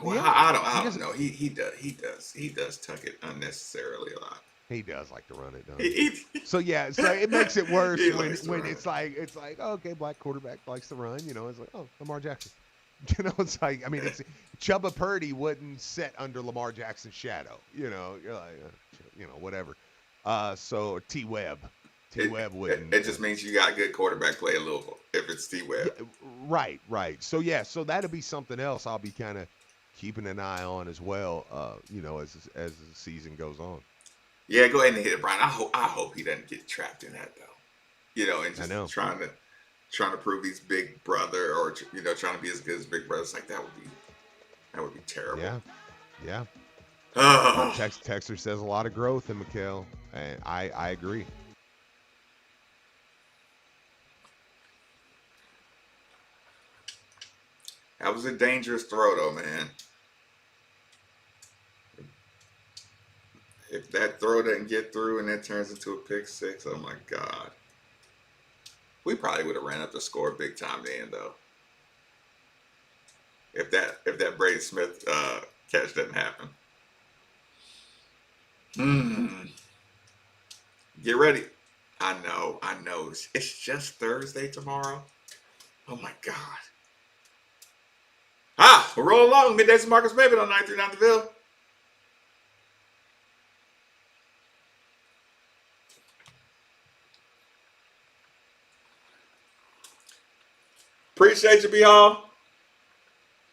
Well, I don't know. He does tuck it unnecessarily a lot. He does like to run it, don't he? So it makes it worse when it's like okay, black quarterback likes to run. It's like, oh, Lamar Jackson. It's like, I mean, it's Chubba Purdy wouldn't sit under Lamar Jackson's shadow. You're like, whatever. So T Webb wouldn't. It just means you got good quarterback play in Louisville if it's T Webb. Yeah, right. So so that'll be something else I'll be kind of keeping an eye on as well. As the season goes on. Yeah, go ahead and hit it, Brian. I hope he doesn't get trapped in that though. And just trying to prove he's big brother or trying to be as good as big brother. It's like that would be terrible. Yeah. Texter says a lot of growth in Mikel, and I agree. That was a dangerous throw, though, man. If that throw doesn't get through and it turns into a pick six, oh my God. We probably would have ran up the score big time then, though. If that Brady Smith catch doesn't happen. Get ready. I know. It's just Thursday tomorrow. Oh my God. We're rolling along. Middays with Marcus Maven on 939 The Ville. Appreciate you, B-Hall.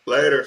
Later.